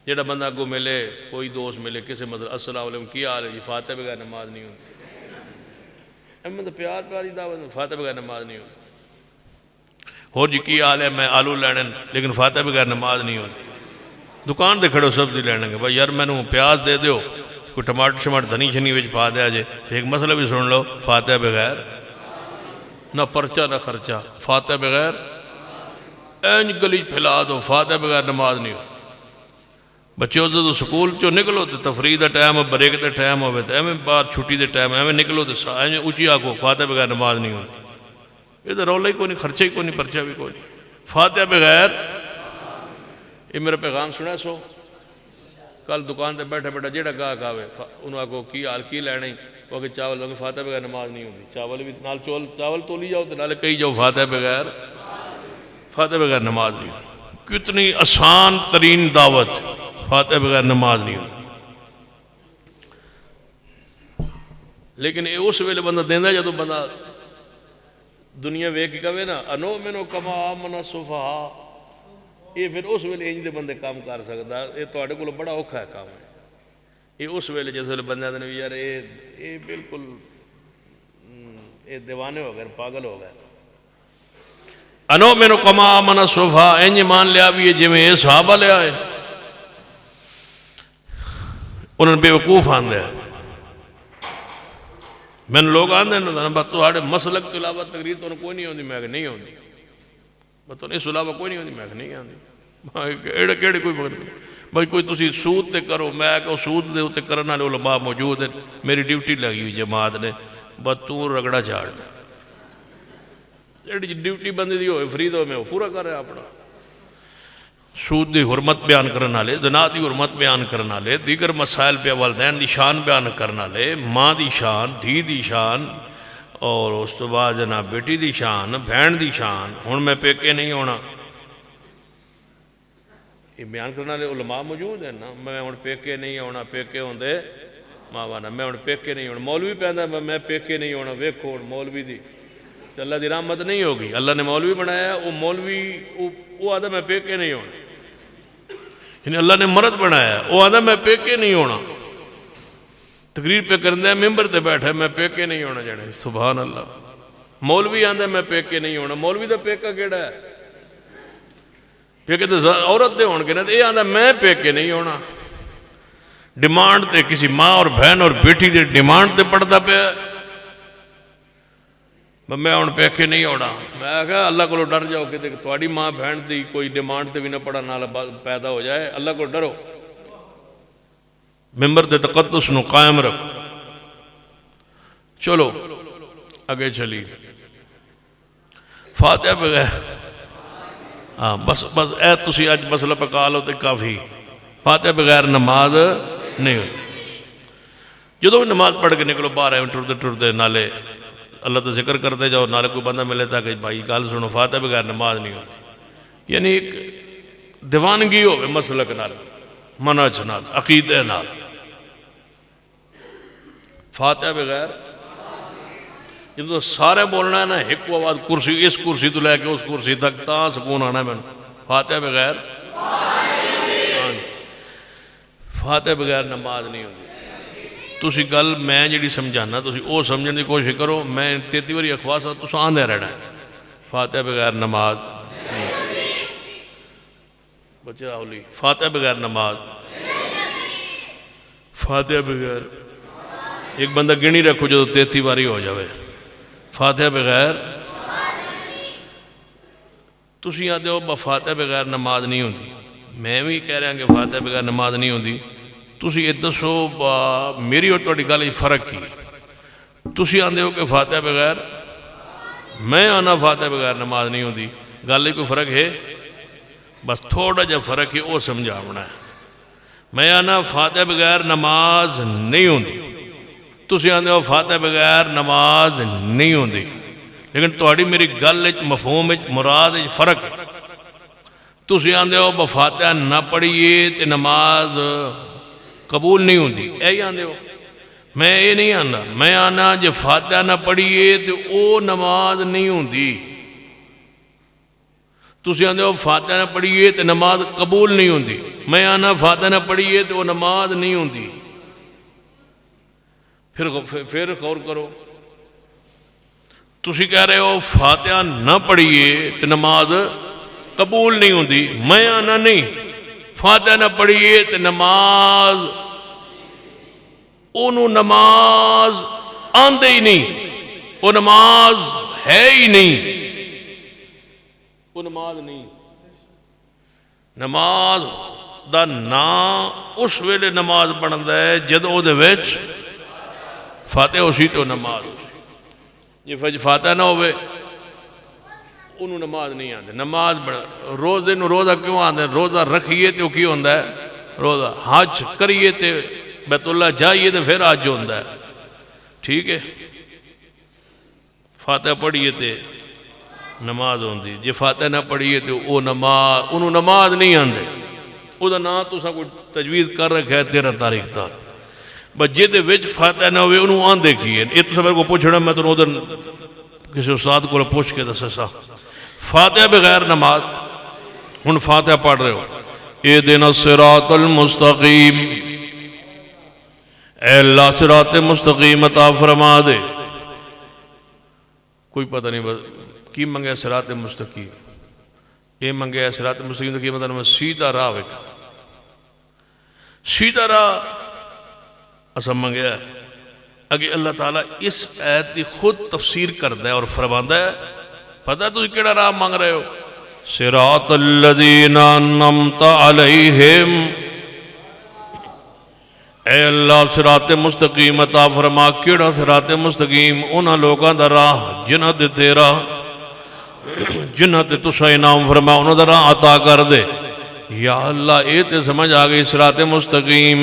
جڑا بندہ کو ملے، کوئی دوست ملے، کسی مطلب السلام علیکم کیا حال ہے جی، فاتحہ بغیر نماز نہیں ہوندی. مطلب پیار پیاری دعوت، فاتحہ بغیر نماز نہیں ہوتی. ہو جی کی حال ہے، میں آلو لینے لیکن فاتحہ بغیر نماز نہیں ہوتی. دکان دے کھڑو سبزی لینے گے بھائی یار مینوں پیاز دے دیو، کوئی ٹماٹر شماٹر دھنی شنی وچ پا دیا جے. تو ایک مسئلہ بھی سن لو، فاتحہ بغیر نہ پرچہ نہ خرچہ، فاتحہ بغیر اینج گلی پھیلا دو، فاتحہ بغیر نماز نہیں ہو. بچے ہوتے تو سکول چو نکلو تو تفریح the time who, break the time ہوئے تو ایویں باہر چھٹی دے ٹائم ایویں نکلو تو اونچی آکو فاتحہ بغیر نماز نہیں ہوتی. یہ تو رولا ہی کوئی نہیں، خرچہ ہی کوئی نہیں، پرچہ بھی کوئی نہیں. فاتحہ بغیر. یہ میرا پیغام سنا سو کل دکان تے بیٹھے بیٹھا جیڑا گاہک آوے انہوں آکو کی حال کی لینے وہ کہ چاول لوگے فاتحہ بغیر نماز نہیں ہوتی. چاول بھی نال چاول تولی جاؤ تو نالے کہی جاؤ فاتحہ بغیر نماز نہیں ہوتی. کتنی آسان ترین دعوت، فاتحہ بغیر نماز نہیں ہوتی. لیکن اس ویلے بندہ دیندہ جدو بندہ دنیا ویکھ کے کہے نا انؤمن کما آمن السفہاء، یہ پھر اس ویلے انج دے بندے کام کر سکتا. یہ تواڈے کول بڑا اوکھا ہے کام ہے. یہ اس ویلے جس ویلے بندے آدھے یار یہ بالکل یہ دیوانے ہو گئے، پاگل ہو گئے. انؤمن کما آمن السفہاء، انج مان لیا بھی جی میں یہ صحابہ لیا ہے. انہوں نے بے وقوف آندے ہیں. میں نے لوگ آندے ہیں بات تو آڑے مسلک تو علاوہ تقریر تو کوئی نہیں ہوندی. میں کہ نہیں ہوندی. بات تو اس علاوہ کوئی نہیں ہوندی. میں کہ نہیں آندی. ایڑے کیڑے کوئی مگر نہیں بھائی کوئی تسی سود تے کرو. میں کہ سود دے ہوتے کرنا لے علماء موجود ہیں. میری ڈیوٹی لگی ہوئی جماعت نے بات تو رگڑا چاڑ ایڈی ڈیوٹی بندی دی ہوئے فرید ہوئے میں وہ پورا کر رہے اپنا. سود دی حرمت بیان کرنا لے، زنا دی حرمت بیان کرنا لے، دیگر مسائل پہ والدین دی شان بیان کرنا لے، ماں دی شان، دھی دی شان، اور اس تو بعد جناب بیٹی دی شان، بہن دی شان. ہن میں پیکے نہیں ہونا یہ بیان کرنا لے. علماء موجود ہیں نا. میں ہن پیکے نہیں ہونا، پیکے ہوندے ماوانا. میں ہن پیکے نہیں ہونا. مولوی پہندا میں پیکے نہیں ہونا. ویکھو مولوی دی اللہ دی رحمت نہیں ہوگی. اللہ نے مولوی بنایا، وہ مولوی وہ آدھا میں پیکے نہیں ہونا. یعنی اللہ نے مرد بنایا، وہ آدھا میں پیکے نہیں ہونا. تقریر پہ کرندہ ہے ممبر تے بیٹھا میں پیکے نہیں ہونا جانے. سبحان اللہ. مولوی آدھا میں پیکے نہیں ہونا. مولوی دا پیکا کیڑا ہے؟ پیکے تو عورت دے ہون گے نا، یہ آتا میں پیکے نہیں ہونا، ڈیمانڈ تے کسی ماں اور بہن اور بیٹی دے ڈیمانڈ تے پڑھتا پیا میں ہوں پیکے نہیں ہونا۔ میں کہا اللہ کو ڈر جاؤ کہ تھوڑی ماں بہن دی کوئی ڈیمانڈ تے بھی نہ پڑھا نہ پیدا ہو جائے، اللہ کو ڈرو، ممبر دے تقدس نو قائم رکھو۔ چلو اگے چلی فاتحہ بغیر ہاں بس اے تسی اج مسئلہ پکا لو تے کافی، فاتحہ بغیر نماز نہیں ہوتی۔ جدو نماز پڑھ کے نکلو باہر آئے ٹرتے ٹرتے نالے اللہ تو ذکر کرتے جاؤ، نالے کوئی بندہ ملے تھا کہ بھائی گل سنو فاتحہ بغیر نماز نہیں ہوتی، یعنی ایک دیوانگی ہوئے مسلک نال، منہج نال، عقیدے نال۔ فاتحہ بغیر جدو سارے بولنا ہے نا ایک آواز کرسی، اس کرسی تو لے کے اس کرسی تک تا سکون آنا ہے میں فاتحہ بغیر فاتحہ بغیر نماز نہیں ہوتی۔ تسی گل میں جڑی سمجھانا تسی او سمجھنے کی کوشش کرو، میں 33 واری اخواس تسا آندے رہنا ہے فاتحہ بغیر نماز بچے راہولی، فاتحہ بغیر نماز، فاتحہ بغیر ایک بندہ گنی رکھو جو 33 واری ہو جاوے فاتحہ بغیر۔ تسی آتے ہو فاتحہ بغیر نماز نہیں ہوتی، میں بھی کہہ رہا کہ فاتحہ بغیر نماز نہیں ہوتی، تسی یہ دسو میری اور تہاڈی گل فرق کی؟ تسی آندے ہو کہ فاتحہ بغیر، میں آنا فاتحہ بغیر نماز نہیں ہوتی، گل کوئی فرق ہے؟ بس تھوڑا جا فرق ہے وہ سمجھاونا ہے۔ میں آنا فاتحہ بغیر نماز نہیں ہوتی، تسی آندے ہو فاتحہ بغیر نماز نہیں ہوتی، لیکن تہاڈی میری گل مفہوم مراد فرق ہے۔ تسی آندے ہو فاتحہ نہ پڑھیے تے نماز قبول نہیں ہوتی، اے آندے ہو، میں یہ نہیں آنا، میں آنا جے فاتحہ نہ پڑھیے تو او نماز نہیں ہوتی۔ تسی آندے ہو فاتحہ نہ پڑھیے تو نماز قبول نہیں ہوتی، میں آنا فاتحہ نہ پڑھیے تو وہ نماز نہیں ہوتی۔ پھر غور کرو، تسی کہہ رہے ہو فاتحہ نہ پڑھیے تو نماز قبول نہیں ہوتی، میں آنا نہیں فاتحہ نہ پڑھیے تو نماز انہوں نماز آندے ہی نہیں، وہ نماز ہے ہی نہیں، وہ نماز نہیں۔ نماز دا نام اس ویلے نماز بنتا ہے جدو دے وچ فاتحہ اسی تو نماز اسی، جی فاتحہ نہ ہوئے انہوں نماز نہیں آتے۔ نماز روزے نو روزہ کیوں آتے؟ روزہ رکھیے تو کیوں ہوندہ ہے روزہ، حج کریے تو بیت اللہ جائیے تو پھر حج ہوندہ ہے، ٹھیک ہے؟ فاتحہ پڑھیے تو نماز ہوندی، جی فاتحہ نہ پڑھیے تو وہ نماز انہوں نماز نہیں آندے، وہ دا نام تو سا کوئی تجویز کر رکھا ہے 13 تاریخ تک، بس جے دے وچ فاتحہ نہ ہوئے انہوں آندے کیے۔ یہ تو سب کو پوچھنا، میں تو ادھر کسی استاد کو پوچھ کے دسا فاتحہ بغیر نماز، ہن فاتحہ پڑھ رہے ہو اہدنا الصراط المستقیم، اے اللہ صراط مستقیم عطا فرما دے، کوئی پتہ نہیں بس کی منگے صراط مستقیم، یہ منگے صراط مستقیم کی مطلب سیدھا راہ وکھا، سیدھا راہ اسا منگے ہے۔ اگے اللہ تعالیٰ اس آیت کی خود تفسیر کرتا ہے اور فرماتا ہے، پتہ ہے تو کیڑا راہ مانگ رہے ہو؟ صراط الذین انعمت علیہم، اے اللہ صراط مستقیم عطا فرما۔ کیڑا صراط مستقیم؟ انہاں لوگاں دا راہ جنہاں تے تیرا جنہاں تے تسا انعام فرما انہاں دا راہ عطا کر دے۔ یا اللہ اے تے سمجھ آ گئی صراط مستقیم،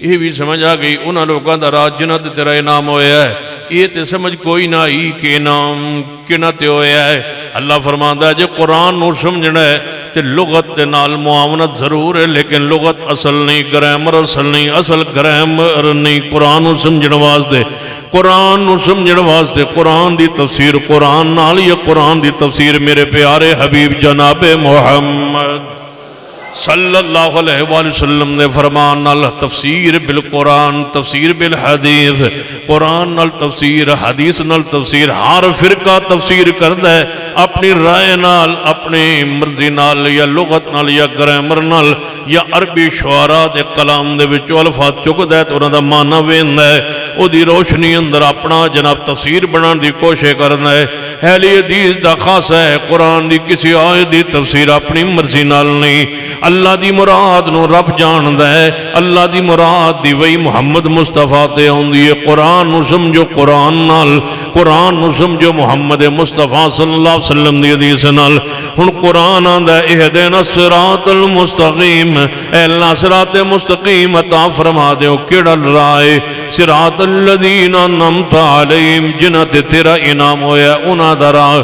یہ بھی سمجھ آ گئی انہاں لوگاں دا راہ جنہاں تے تیرا انعام ہویا ہے، یہ تے سمجھ کوئی نہ آئی کہ انعام کنہ تے ہویا ہے۔ اللہ فرماندا ہے جے قرآن نو سمجھنا ہے تے لغت تے نال معاونت ضرور ہے، لیکن لغت اصل نہیں، گرامر اصل نہیں، اصل گرامر نہیں، قرآن نو سمجھن واسطے، قرآن نو سمجھن واسطے قرآن دی تفسیر قرآن نال، یہ قرآن دی تفسیر میرے پیارے حبیب جناب محمد صلی اللہ علیہ وآلہ وسلم نے فرمان نال تفسیر بالقرآن تفسیر بالحدیث قرآن نال تفسیر حدیث نال تفسیر ہر فرقہ تفسیر کردا ہے اپنی رائے نال اپنی مرضی نال یا لغت نال یا گرامر نال یا عربی شعراء دے کلام دے وچوں الفاظ چکدا ہے تے انہاں دا معنی ویندا ہے او دی روشنی اندر اپنا جناب تفسیر بنان دی کوشش کرنا ہے اہل حدیث دا خاص ہے قرآن دی کسی آیت دی تفسیر اپنی مرضی نال نہیں اللہ دی مراد نو رب جاندا ہے اللہ دی مراد دی وہی محمد مصطفیٰ تے ہوندی ہے قرآن نو سمجھو قرآن نال قرآن نو سمجھو محمد مصطفیٰ صلی اللہ علیہ وسلم دی حدیث نال ہن قرآن آندا ہے اہدنا الصراط المستقیم اے اللہ صراط مستقیم عطا فرما دیو کیڑا رائے صراط الذین انعمت علیہم جنہاں تے تیرا انعام ہویا انہاں دا راہ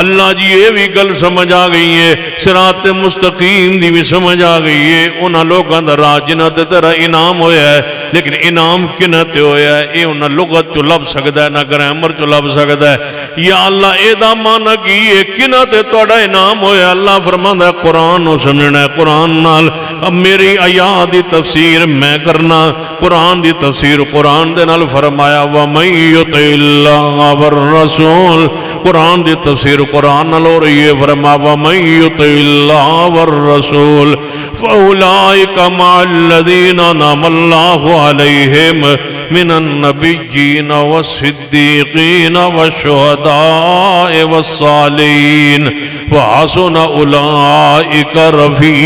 اللہ جی یہ بھی گل سمجھ آ گئی ہے صراط مستقیم دی بھی سمجھ آ گئی ہے انہاں لوگاں دا راہ جنہاں تے تیرا انعام ہویا ہے لیکن انعام کنہاں تے ہویا ہے اے انہاں لغت چو لب سکدا ہے نہ گرامر چو لب سکدا ہے یا اللہ اے دا معنی کی ہے کنہاں تے تہاڈا انعام ہویا اللہ فرماندا ہے قرآن نو سمجھنا ہے قرآن نال اب میری آیات دی تفسیر میں کرنا قرآن دی تفسیر قرآن دے نال فرمایا وَمَن يُطِعِ اللَّهَ وَالرَّسُولَ قرآن دی تفسیر قرآن نال ہو رہی ہے فرما وَمَن يُطِعِ اللَّهَ وَالرَّسُولَ فَأُولَٰئِكَ مَعَ الَّذِينَ أَنْعَمَ اللَّهُ عَلَيْهِمْ مِنَ النَّبِيِّينَ وَالصِّدِّيقِينَ وَالشُّهَدَاءِ وَالصَّالِحِينَ وَحَسُنَ أُولَٰئِكَ رَفِيقًا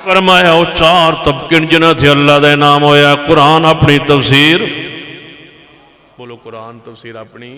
فرمایا وہ چار طبقے جنہ تھے اللہ دے نام ہویا قرآن اپنی تفسیر بولو قرآن تفسیر اپنی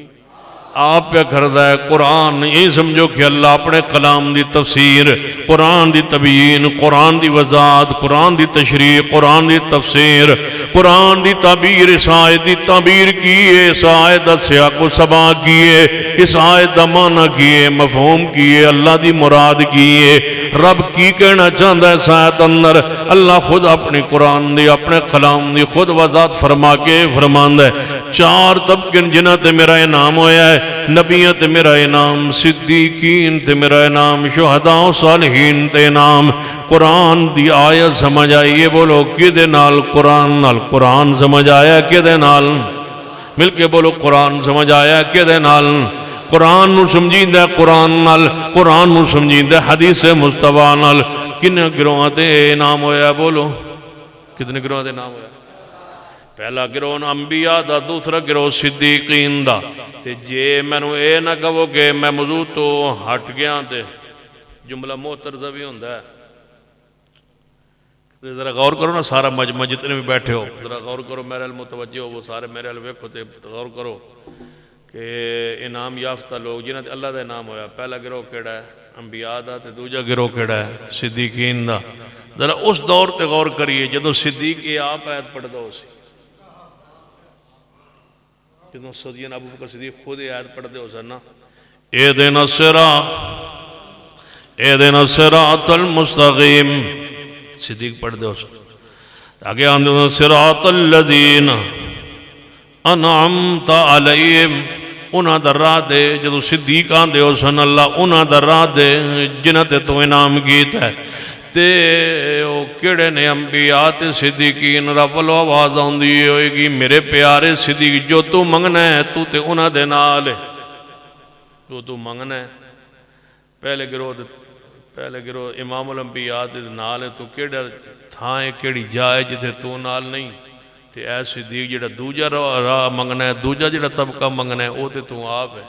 آپ پہ کردہ ہے قرآن یہ سمجھو کہ اللہ اپنے کلام دی تفسیر قرآن دی تبیین قرآن دی وضاحت قرآن دی تشریح قرآن دی تفسیر قرآن دی تعبیر اس آیت دی تعبیر کیے اس آیت دا سیاق و سباق کیے اس آیت دا معنی کیے مفہوم کیے اللہ دی مراد کیے رب کی کہنا چاہتا ہے اس آیت اندر اللہ خود اپنی قرآن دی اپنے کلام دی خود وضاحت فرما کے فرماندہ ہے چار طبقے جنہ تے میرا انعام ہویا ہے نبیوں تے میرا انعام صدیقین تے میرا انعام شہداء و صالحین تے انعام قرآن دی آیت سمجھ آئیے بولو کدے نال قرآن سمجھ آیا کدے نال مل کے بولو قرآن سمجھ آیا کدے نال قرآن نو سمجھیندہ قرآن نال قرآن نو سمجھیندہ حدیث مصطفیٰ نال کنے گروہ تے انعام ہویا بولو کتنے گروہ تے انعام ہویا پہلا گروہ انبیاء دا دوسرا گروہ صدیقین دا تے جے میں نو اے نہ کہو کہ میں موضوع تو ہٹ گیا تے جملہ محترزہ بھی ہوندہ ہے ذرا غور کرو نا سارا مجمع جتنے بھی بیٹھے ہو ذرا غور کرو میرے المتوجہ ہو وہ سارے میرے الویق ہوتے غور کرو کہ انعام یافتہ لوگ جنہاں تے اللہ دا انعام ہویا پہلا گروہ کیڑا ہے انبیاء دا تے دوجہ گروہ کیڑا ہے صدیقین دا ذرا اس دور تے غور کریے جدو صدیق یہ آپ آیت پڑھ دو اسی جدو صدیقین ابو بکر صدیق خود آیت پڑھ دے ہو سرنا اِذِنَ الصِّرَاطَ الْمُسْتَقِيمِ صدیق پڑھ دے ہو سر آگے آندھو صِرَاطَ الَّذِينَ انعمت علیہم انہاں در راہ دے جدو صدیق آندھے ہو سن اللہ انہاں در راہ دے جنہ تے تو انعام گیت ہے تے او کیڑے نے انبیاء تے صدیقین رب لو آواز آندھی ہوئے گی میرے پیارے صدیق جو تو منگنا ہے تو تے انہاں دے نال جو تو منگنا ہے پہلے گروہ امام الانبیاء دے نال ہے تو کیڑا تھائیں کیڑی جائے جتے تو نال نہیں تے اے صدیق جڑا دوجہ راہ منگنا ہے دوجہ جڑا طبقہ منگنا ہے او تے تو آپ ہے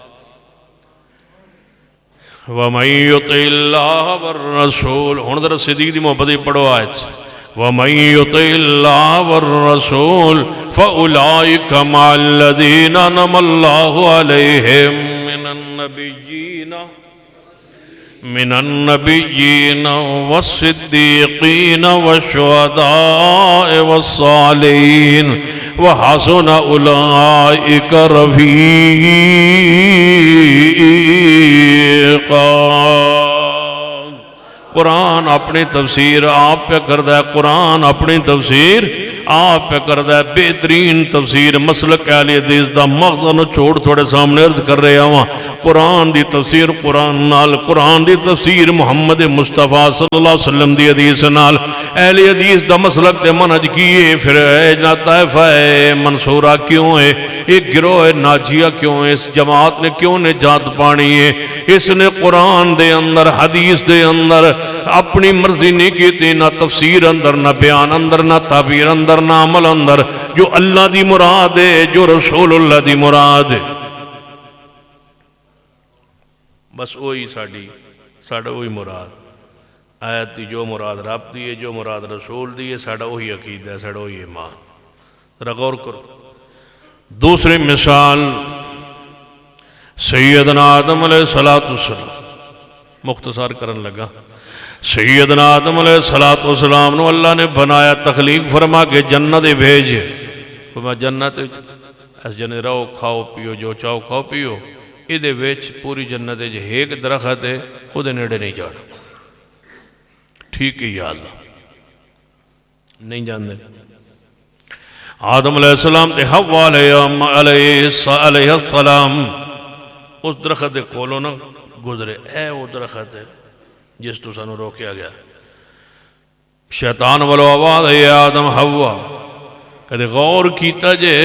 وَمَن يُطِعِ اللَّهَ وَالرَّسُولَ ہن ذرا صدیق دی محبت ہی پڑھو آیت وَمَن يُطِعِ اللَّهَ وَالرَّسُولَ فَأُولَٰئِكَ مَعَ الَّذِينَ أَنْعَمَ اللَّهُ عَلَيْهِمْ من النبيين والصديقين والشهداء والصالحين وحسن أولئك رفيقا قرآن اپنی تفسیر آپ پہ کردہ ہے قرآن اپنی تفسیر آپ پہ کردہ بہترین تفسیر مسلک اہل حدیث دا مغزن چھوڑ تھوڑے سامنے عرض کر رہے ہوں قرآن دی تفسیر قرآن نال، قرآن دی تفسیر محمد مصطفیٰ صلی اللہ علیہ وسلم دی حدیث نال، اہل حدیث دا مسلک تے منہج کیے پھر اے طائفہ منصورہ کیوں ہے، ایک گروہ ناجیہ کیوں ہے، اس جماعت نے کیوں نجات پانی ہے، اس نے قرآن دے اندر حدیث دے اندر اپنی مرضی نہیں کیتی، نہ تفسیر اندر، نہ بیان اندر، نہ تعبیر اندر، نہ عمل اندر، جو اللہ دی مراد ہے، جو رسول اللہ دی مراد ہے، بس وہی ساڑھا وہی مراد آیت دی، جو مراد رب دی ہے، جو مراد رسول دی ہے، ساڑھا وہی عقیدہ ہے، ساڑھا وہی ایمان۔ ذرا غور کرو۔ دوسری مثال سیدنا آدم علیہ السلام، مختصر کرن لگا، سیدنا آدم علیہ السلام نو اللہ نے بنایا، تخلیق فرما کے جنت بھیجے، فرما جنت اس جنت رہو، کھاؤ پیو، جو چاہو کھاؤ پیو، ادھے ویچ پوری جنت جو ایک درخت ہے وہ دے نیڑے نہیں جانا۔ ٹھیک ہے یا اللہ نہیں جاندے۔ آدم علیہ السلام تے حوا علیہ السلام اس درخت دے کولوں نہ گزرے، اے وہ درخت ہے جس تو سانو روکیا گیا۔ شیطان والو آواز ہے آدم حوا، کدے غور کیتا جے،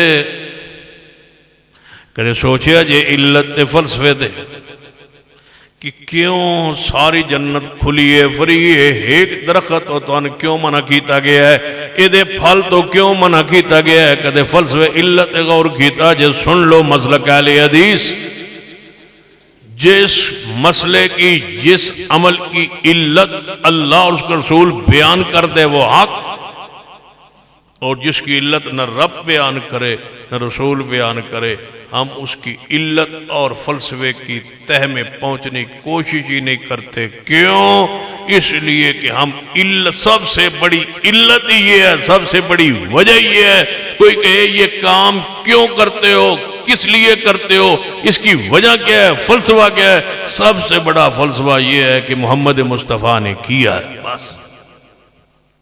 کدے سوچیا جے علت تے فلسفے دے کہ کیوں ساری جنت کھلی ہے، فری ہے، ایک درخت تو تن کیوں منع کیتا گیا ہے، ادھے پھل تو کیوں منع کیتا گیا ہے، کدے فلسفے علت غور کیتا جے۔ سن لو مسلک اہل حدیث، جس مسئلے کی، جس عمل کی علت اللہ اور اس کا رسول بیان کر دے وہ حق، اور جس کی علت نہ رب بیان کرے نہ رسول بیان کرے، ہم اس کی علت اور فلسفے کی تہ میں پہنچنے کی کوشش ہی نہیں کرتے۔ کیوں؟ اس لیے کہ ہم سب سے بڑی علت ہی یہ ہے، سب سے بڑی وجہ یہ ہے، کوئی کہے یہ کام کیوں کرتے ہو، کس لیے کرتے ہو، اس کی وجہ کیا ہے، فلسفہ کیا ہے، سب سے بڑا فلسفہ یہ ہے کہ محمد مصطفیٰ نے کیا ہے۔ بس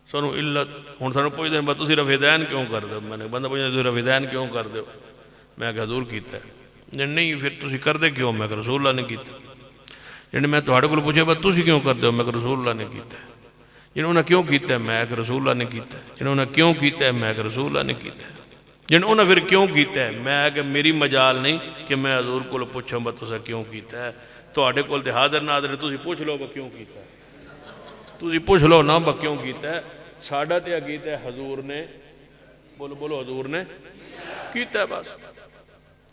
سنو علت ہوں سانو پوچھتے ہیں تسی رفع دین کیوں کر دو، میں نے بندہ پوچھتے ہیں تسی رفع دین کیوں کر دو، میں کہ حضور کیتا ہے، نہیں پھر تسی کر دے کیوں، میں کہ رسول اللہ نے کیتا ہے۔ جنہیں میں تہاڈے کول پوچھے تسی کیوں کر دو، میں کہ رسول اللہ نے کیتا ہے۔ جنہوں نے کیوں کیتا ہے، میں کہ رسول اللہ نے کیتا ہے۔ جنہوں نے کیوں کیتا ہے، میں کہ رسول اللہ نے کیتا ہے۔ جنہوں نے پھر کیوں کیتا ہے، میں کہ میری مجال نہیں کہ میں حضور کول پوچھوں تسا کیوں کیتا ہے، تہاڈے کول تے حاضر ناظر تسی پوچھ لو کیوں کیتا ہے، تسی پوچھ لو نا کیوں کیتا ہے۔ ساڈا تے کیتا ہے حضور نے، بولو حضور نے کیتا ہے، بس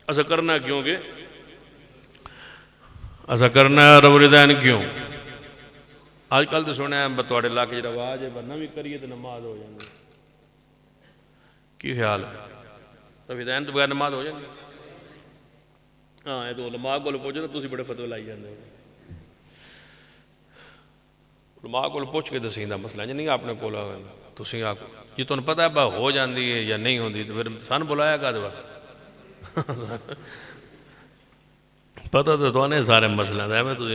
ایسا کرنا کیوں گے، ایسا کرنا ہے رب الدین کیوں۔ آج کل تو سنے ہیں بتواڑے علاقے جو رواج ہے بننا بھی کریے تو نماز ہو جائیں گے، کی خیال ہے رب الدین تو بغیر نماز ہو جائیں گے؟ ہاں یہ تو علماء کو پوچھو نا، تسی بڑے فتوے لائی جاندے ہو، علماء کو پوچھ کے دسیں دا مسئلہ ہے نہیں آپ نے کولا تسی آکو یہ تو پتہ ہے ہو جاندی ہے یا نہیں ہوندی، تو پھر سن بلایا گا دے وقت پتہ تو نہیں سارے مسئلہ ہے، میں تو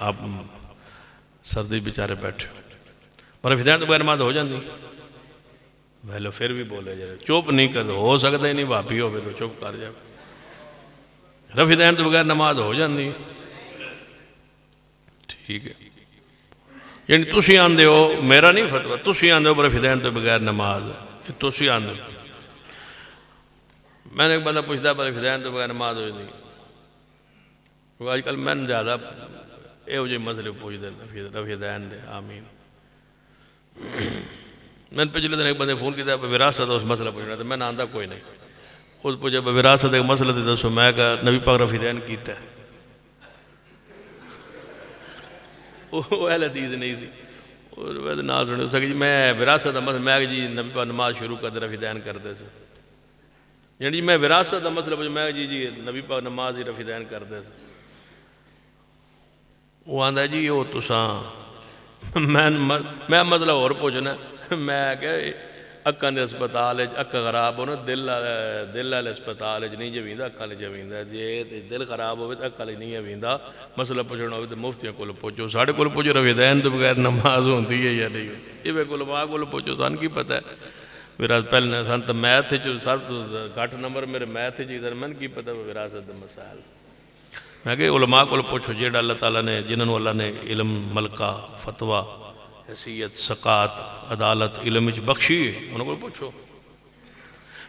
آپ سردی بیچارے بیٹھے پر رفع دین تو بغیر نماز ہو جاندی، پہلے پھر بھی بولے جائے چپ نہیں کر، ہو سکتا ہی نہیں بھاپی ہو تو چپ کر جائے، رفع دین تو بغیر نماز ہو جاندی، ٹھیک ہے۔ یعنی تسی آندے ہو، میرا نہیں فتوہ، تسی آندے ہو رفع دین تو بغیر نماز، تسی آندے ہو۔ میں نے ایک بندہ پوچھتا ہے رفع دین تو بغیر نماز ہو جاندی، آج کل میں نے زیادہ اے ہو جائے مسئلے پوچھ دے رفع دین دے، آمین۔ میں نے پچھلے دن ایک بندے فون کیا تھا وراثت اس مسئلہ پوچھنا تھا، میں نے آندہ کوئی نہیں، خود پوچھا وراثت ایک مسئلہ تھا دسو، میں کہا نبی پاک رفع دین کیتا ہے، وہ اہل حدیث نہیں سی، اور نہ سنے اس کہ جی میں وراثت مسئلہ، میں کہ جی نبی پاک نماز شروع کر دے رفع دین کر دے سے، یعنی میں وراثت مسئلہ پوچھا، میں کہ جی نبی پاک نماز ہی رفع دین کر دے سے، وہ آندہ جی وہ تساں میں مسئلہ اور پوچھنا، میں کہ اکاں دے اسپتال اکا خراب ہو نا دل والے اسپتال نہیں جویندا، اکاں لے جویندا، جے دل خراب ہوئے تو اکاں لے نہیں جویندا، مسئلہ پوچھنا ہوئے تو مفتیاں کول پوچھو، ساڑھے کول پوچھو رفع دین تو بغیر نماز ہوندی ہے یا نہیں ہوندی، یہ علماء کول پوچھو سان کی پتہ ہے، وراثت پہلے سن تو میتھ سب تو گھٹ نمبر میرے میتھ ہی سن، میں کی پتہ وراثت دے مسائل. میں کہ علماء کو پوچھو جیڑا اللہ تعالیٰ نے جنہوں اللہ نے علم ملکہ فتوہ حیثیت ثقات عدالت علم وچ بخشی ہے انہوں کو پوچھو.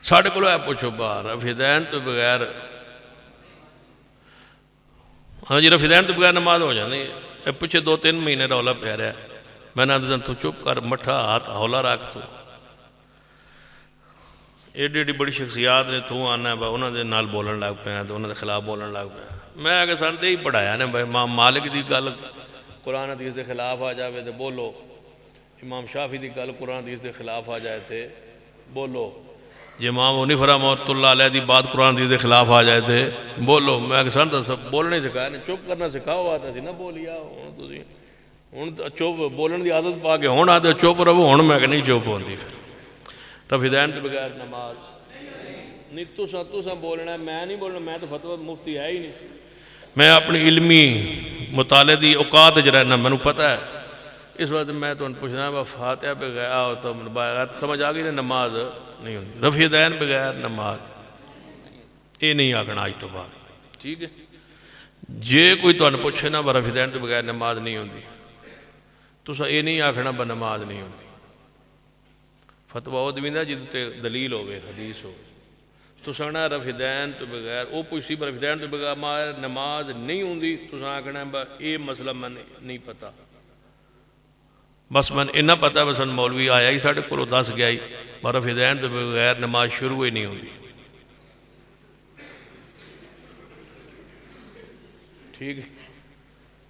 ساڑھے کو ہے پوچھو باہر رفع دین تو بغیر ہاں جی رفع دین تو بغیر نماز ہو جاندی ہے. پچھے 2-3 مہینے رولا پہ رہا ہے. میں نے تو چپ کر مٹھا ہاتھ ہولا رکھ تو ایڈی ایڈی بڑی شخصیات نے تو آنا ہے انہوں نے نال بولن لگ پہ ہیں تو انہوں نے خلاف بولن لگ پہ ہیں. میں آگے سن تے ہی پڑھایا نے بھائی امام مالک دی گل قرآن حدیث دے خلاف آ جاوے تے بولو، امام شافعی دی گل قرآن حدیث دے خلاف آ جائے تے بولو، جی امام حنیفہ رحمۃ اللہ علیہ دی بات قرآن حدیث دے خلاف آ جائے تے بولو. میں آگے سن تو سب بولنے سکھایا نے چپ کرنا سکھاؤ آتا سی نہ بولیا ہوں چپ بولن دی عادت پا کے ہون آتے چپ رہو ہوں میں کہ نہیں چپ ہوندی. پھر رفع دین کے بغیر نماز نہیں تسا بولنا ہے میں نہیں بولنا. میں تو فتویٰ مفتی ہے ہی نہیں. میں اپنی علمی مطالعے دی اوقات وچ رہنا مینوں پتہ ہے. اس وقت میں تو پوچھنا ہے فاتحہ پہ گیا تو سمجھ آ گئی نا نماز نہیں ہوتی. رفع دین بغیر نماز یہ نہیں آکھنا آج تو بعد ٹھیک ہے. جے کوئی تمہیں پوچھے نا رفع دین تو بغیر نماز نہیں ہوتی تسا یہ نہیں آکھنا با نماز نہیں ہوتی. فتویٰ وہ دیندہ جدوں تے دلیل ہوگی حدیث ہو تو سنا رفع دین تو بغیر وہ پوچھی رفع دین تو بغیر نماز نہیں ہوندی تو آکھنا ہے یہ مسئلہ میں نہیں پتا. بس میں اتنا پتا بس مولوی آیا ہی ساڑھے کو دس گیا ہی رفع دین تو بغیر نماز شروع ہی نہیں ہوندی. ٹھیک ہے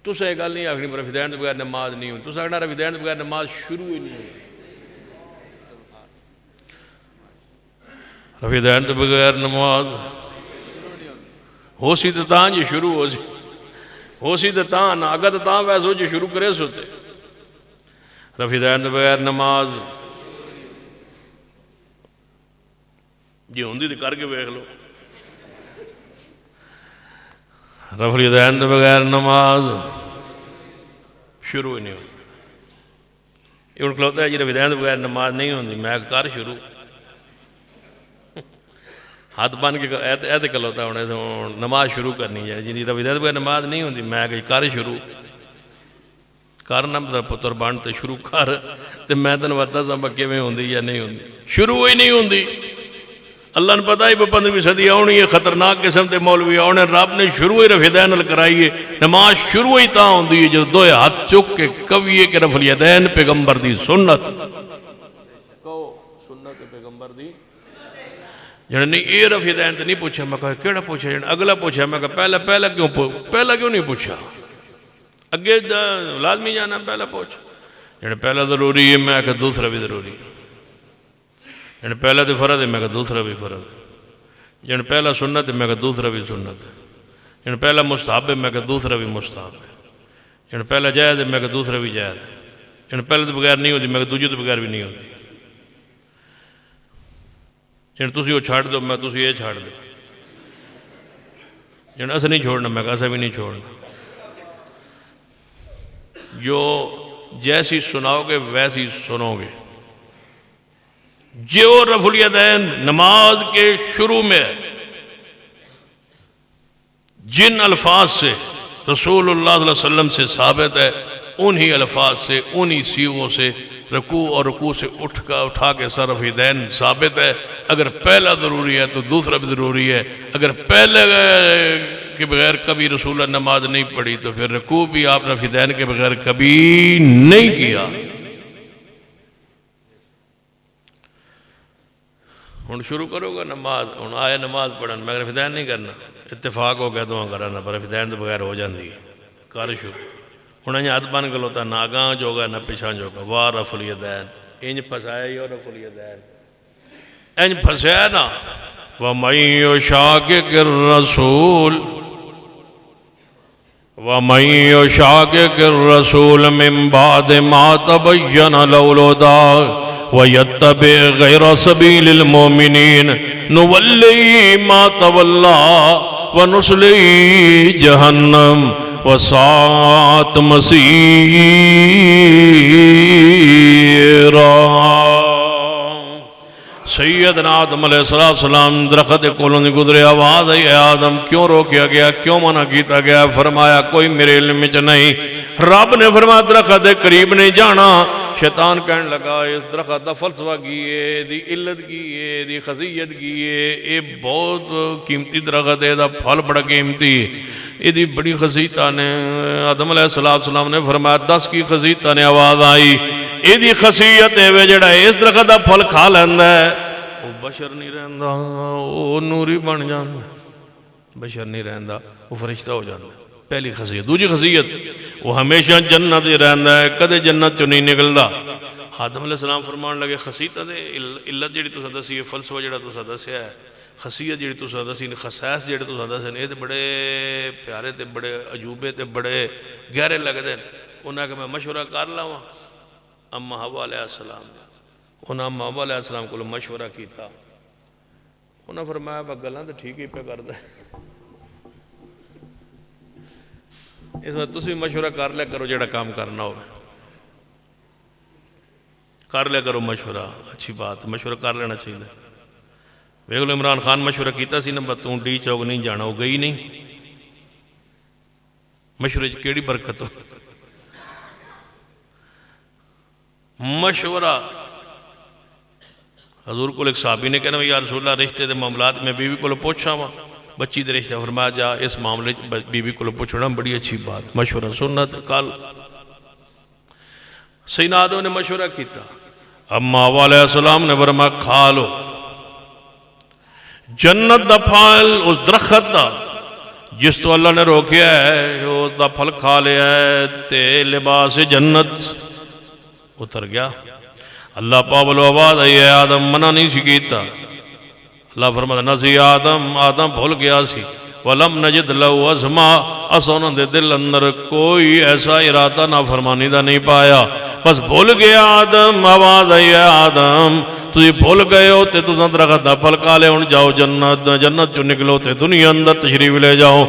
تو یہ گل نہیں آخری رفع دین تو بغیر نماز نہیں ہوندی. تو آکھنا رفع دین تو بغیر نماز شروع ہی نہیں ہوندی. رفع دین تو بغیر نماز ہو سی تو تاں جی شروع ہو سی تو تاں نہ آگا تو تاں ویسے ہو جی شروع کرے سوتے. رفع دین تو بغیر نماز جی ہوندی تو کر کے بیکھ لو. رفع دین تو بغیر نماز شروع ہی نہیں ہوتی. یہ ان کھلوتا ہے جی رفع دین تو بغیر نماز نہیں ہوندی. میں کر شروع ہاتھ بن کے ایتے کھلوتا ہونے سے نماز شروع کرنی ہے جی رفع دین تو بغیر نماز نہیں ہوندی. میں کہ کر شروع کرنا مطلب پتر بان تے شروع کر تے میں تن وطا سا بکے میں ہوندی یا نہیں ہوندی. شروع ہی نہیں ہوندی. اللہ نے پتہ ہی 15ویں صدی آنی ہے خطرناک قسم تے مولوی آنے رب نے شروع ہی رفع دین کرائی ہے. نماز شروع ہی تاں ہوندی ہے جو دوئے ہاتھ چک کے کویے کے رفع دین پیغمبر دی سنت کہو سنت پیغمبر دی جنہوں نے یہ رفع دین تے نہیں پوچھا. میں کہا کیڑا پوچھا جنہوں اگلا پوچھا. میں کہا پہلا کیوں نہیں پوچھا اگے لازمی جانا پہلا پوچھ. جنہوں پہلا ضروری ہے میں کہا دوسرا بھی ضروری ہے. جنہوں پہلا تو فرض ہے میں کہا دوسرا بھی فرض ہے. جنہوں پہلا سنت ہے میں کہا دوسرا بھی سنت ہے. جنہوں پہلا مستحب ہے میں کہا دوسرا بھی مستحب ہے. جنہوں پہلا جائز ہے میں کہا دوسرا بھی جائز ہے. جنہوں پہلا تو بغیر نہیں ہوتی میں کہا دوجہ تو بغیر بھی نہیں ہوتی. جنہوں تسی وہ چھاڑ دو میں تسی یہ چھاڑ دو. جنہوں ایسا نہیں چھوڑنا میں کہا ایسا بھی نہیں چھوڑنا. جو جیسی سناؤ گے ویسی سنو گے. جو رفع الیدین نماز کے شروع میں جن الفاظ سے رسول اللہ صلی اللہ علیہ وسلم سے ثابت ہے انہی الفاظ سے انہی سیغوں سے رکوع اور رکوع سے اٹھا کے سر رفع دین ثابت ہے. اگر پہلا ضروری ہے تو دوسرا بھی ضروری ہے. اگر پہلے کے بغیر کبھی رسول اللہ نماز نہیں پڑھی تو پھر رکوع بھی آپ رفع دین کے بغیر کبھی نہیں کیا. ہوں شروع کرو گا نماز ہوں آئے نماز پڑھن میں رفع دین نہیں کرنا اتفاق ہو گیا دعا کرنا پر رفع دین تو بغیر ہو جاندی ہے. کر شروع ہوں انہیں ہاتھ بن کے لوتا نہ آگاں جو گا نہ پیچھان جو گا. واہ رفع الیدین انج پھنسایا ہی اور رفع الیدین انج پھنسایا نا. وَمَن يُشَاقِقِ الرَّسُولَ وَمَن يُشَاقِقِ الرَّسُولَ مِن بَعْدِ مَا تَبَيَّنَ لَهُ الْهُدَىٰ وَيَتَّبِعْ غَيْرَ سَبِيلِ الْمُؤْمِنِينَ نُوَلِّهِ مَا تَوَلَّىٰ وَنُصْلِهِ جَهَنَّمَ وَسَاءَتْ مَصِيرًا. سیدنا آدم علیہ السلام درخت کولوں دی گزرے، آواز آئی، اے آدم کیوں روکیا گیا، کیوں منع کیتا گیا؟ فرمایا کوئی میرے علم میں نہیں۔ رب نے فرمایا درخت دے قریب نہیں جانا۔ شیطان کہنے لگا اس درخت دا فلسفہ کی ہے، دی علت کی ہے، دی خزیت کی ہے، یہ بہت قیمتی درخت ہے، دا پھل بڑا قیمتی ہے، یہ دی بڑی خزیتہ نے۔ آدم علیہ السلام نے فرمایا 10 کی خزیتہ نے آواز آئی، یہ دی خصیت ہے وے جڑا اس درخت دا پھل کھا لیندہ ہے وہ بشر نہیں رہندا، وہ نوری بن جانا، بشر نہیں رہندا، وہ فرشتہ ہو جانا۔ پہلی خصیت۔ دوسری خصیت وہ ہمیشہ جنت ہی رہندا ہے، کدے جنت چوں نہیں نکلدا۔ آدم علیہ السلام فرمان لگے خصیتہ دے علت جڑی تساں دسی ہے، فلسفہ جڑا تساں دسیا ہے، خصیت جڑی تساں دسی، خصائص جڑے تساں دسے نے، یہ تے بڑے پیارے تے بڑے عجوبے تے بڑے گہرے لگدے ہیں۔ انہاں کہ میں مشورہ کر لاواں اما حوا علیہ السلام، انہاں اما حوا علیہ السلام کو مشورہ کیتا، انہاں فرمایا با گلاں تے ٹھیک ہی پہ کردا ہے، اس وقت تسی مشورہ کر لیا کرو، جڑا کام کرنا ہو کر لیا کرو مشورہ، اچھی بات، مشورہ کر لینا چاہیے۔ ویکھ لو عمران خان مشورہ کیتا سی نا، بتوں ڈی چوک نہیں جانا، وہ گئی نہیں، مشورے کیڑی برکت ہو۔ مشورہ حضور کو ایک صحابی نے کہنا یا رسول اللہ رشتے دے معاملات میں بیوی کو پوچھا ہوا، بچی دے رشتہ، فرمایا جا اس معاملے بیوی کو پوچھنا بڑی اچھی بات، مشورہ سنت کال۔ سیدنا آدم نے مشورہ کیتا، اما حوا علیہ السلام نے فرمایا کھا لو جنت دا پھل، اس درخت دا جس تو اللہ نے روکیا ہے، اس دا پھل کھا لیا ہے تے لباس جنت اتر گیا۔ اللہ پاولو آواز آئی ہے آدم منع نہیں سی کیتا، اللہ فرماتا نسی آدم، آدم بھول گیا سی، وَلَمْ نَجِدْ لَهُ عَزْمًا، اسونا دے دل اندر کوئی ایسا ارادہ نافرمانی دا نہیں پایا، بس بھول گیا آدم۔ آواز آئی ہے آدم تجھے بھول گئے ہو تے تُساں درخت دا پھل کھا لے، ہن جاؤ جنت جو نکلو تے دنیا اندر تشریف لے جاؤ۔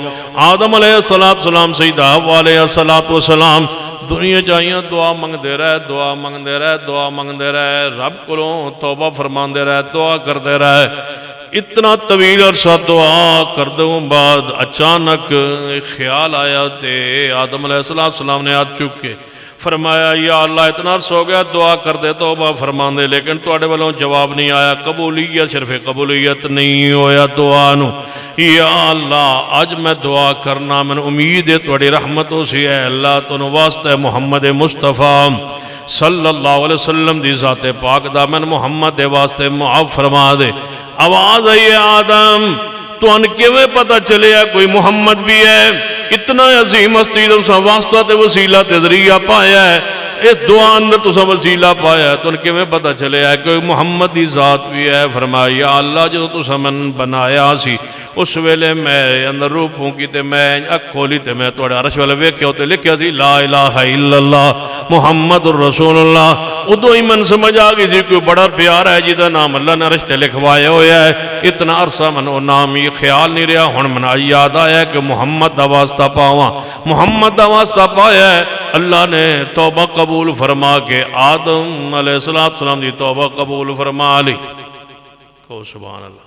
آدم علیہ السلام سیدہ حوا علیہ السلام دنیا چاہیے دعا منگ دے رہے، دعا منگ دے رہے، دعا منگ دے رہے، رب کو توبہ فرمان دے رہے، دعا کر دے رہے۔ اتنا طویل عرصہ دعا کردوں بعد اچانک خیال آیا تے آدم علیہ السلام نے ہاتھ چک کے فرمایا یا اللہ اتنا عرص ہو گیا دعا کر دے توبہ فرمان دے، لیکن توڑے والوں جواب نہیں آیا، قبولیت صرف قبولیت نہیں ہویا دعا نو۔ یا اللہ آج میں دعا کرنا، میں امید ہے توڑی رحمتوں سے ہے اللہ تو واسطہ محمد مصطفیٰ صلی اللہ علیہ وسلم دی ذات پاک دا میں محمد دے واسطے معاف فرما دے۔ آواز آئی ہے آدم تو ان کیویں پتہ چلے کوئی محمد بھی ہے، اتنا عظیم ہستی تو واسطہ تے وسیلہ تے ذریعہ پایا ہے، اس دعا اندر تو وسیلہ پایا ہے، تو ان کیویں پتہ چلے کوئی محمد دی ذات بھی ہے۔ فرمایا یا اللہ جو تو من بنایا سی اس ویلے میں اندر روح پھونکی تے میں اک کھولی تے میں توڑے عرش والے ویکھیا تے لکھیا سی لا الہ الا اللہ محمد الرسول اللہ۔ ادو ہی من سمجھ آ گئی سی کوئی بڑا پیار ہے جیدہ نام اللہ نے عرش تے لکھوایا ہویا ہے، اتنا عرصہ من وہ نام یہ خیال نہیں رہا، ہن من یاد آیا کہ محمد دا واسطہ پاواں، محمد دا واسطہ پایا ہے۔ اللہ نے توبہ قبول فرما کے آدم علیہ السلام دی توبہ قبول فرما لی۔ کہو سبحان اللہ،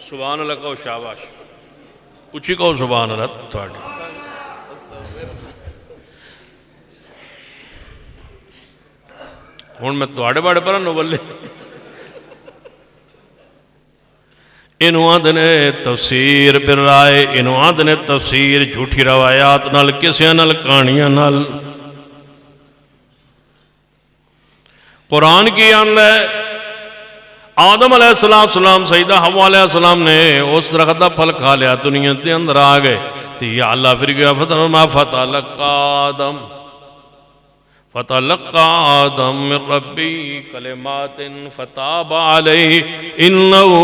سبحان اللہ کہو، شاباش، اچھی کہو سبحان اللہ تھوڑی۔ ہون میں تھوڑے بڑے پر نوبلے انہوں آدھنے تفسیر پر رائے، انہوں آدھنے تفسیر جھوٹی روایات نال کسے نال کہانیاں نال قرآن کی آن لے۔ آدم علیہ السلام سیدہ حوا علیہ السلام نے اس درخت دا پھل کھا لیا، دنیا کے اندر آ گئے تو یا اللہ پھر گیا فتلقى آدم من ربی کلمات فتاب علیہ انہو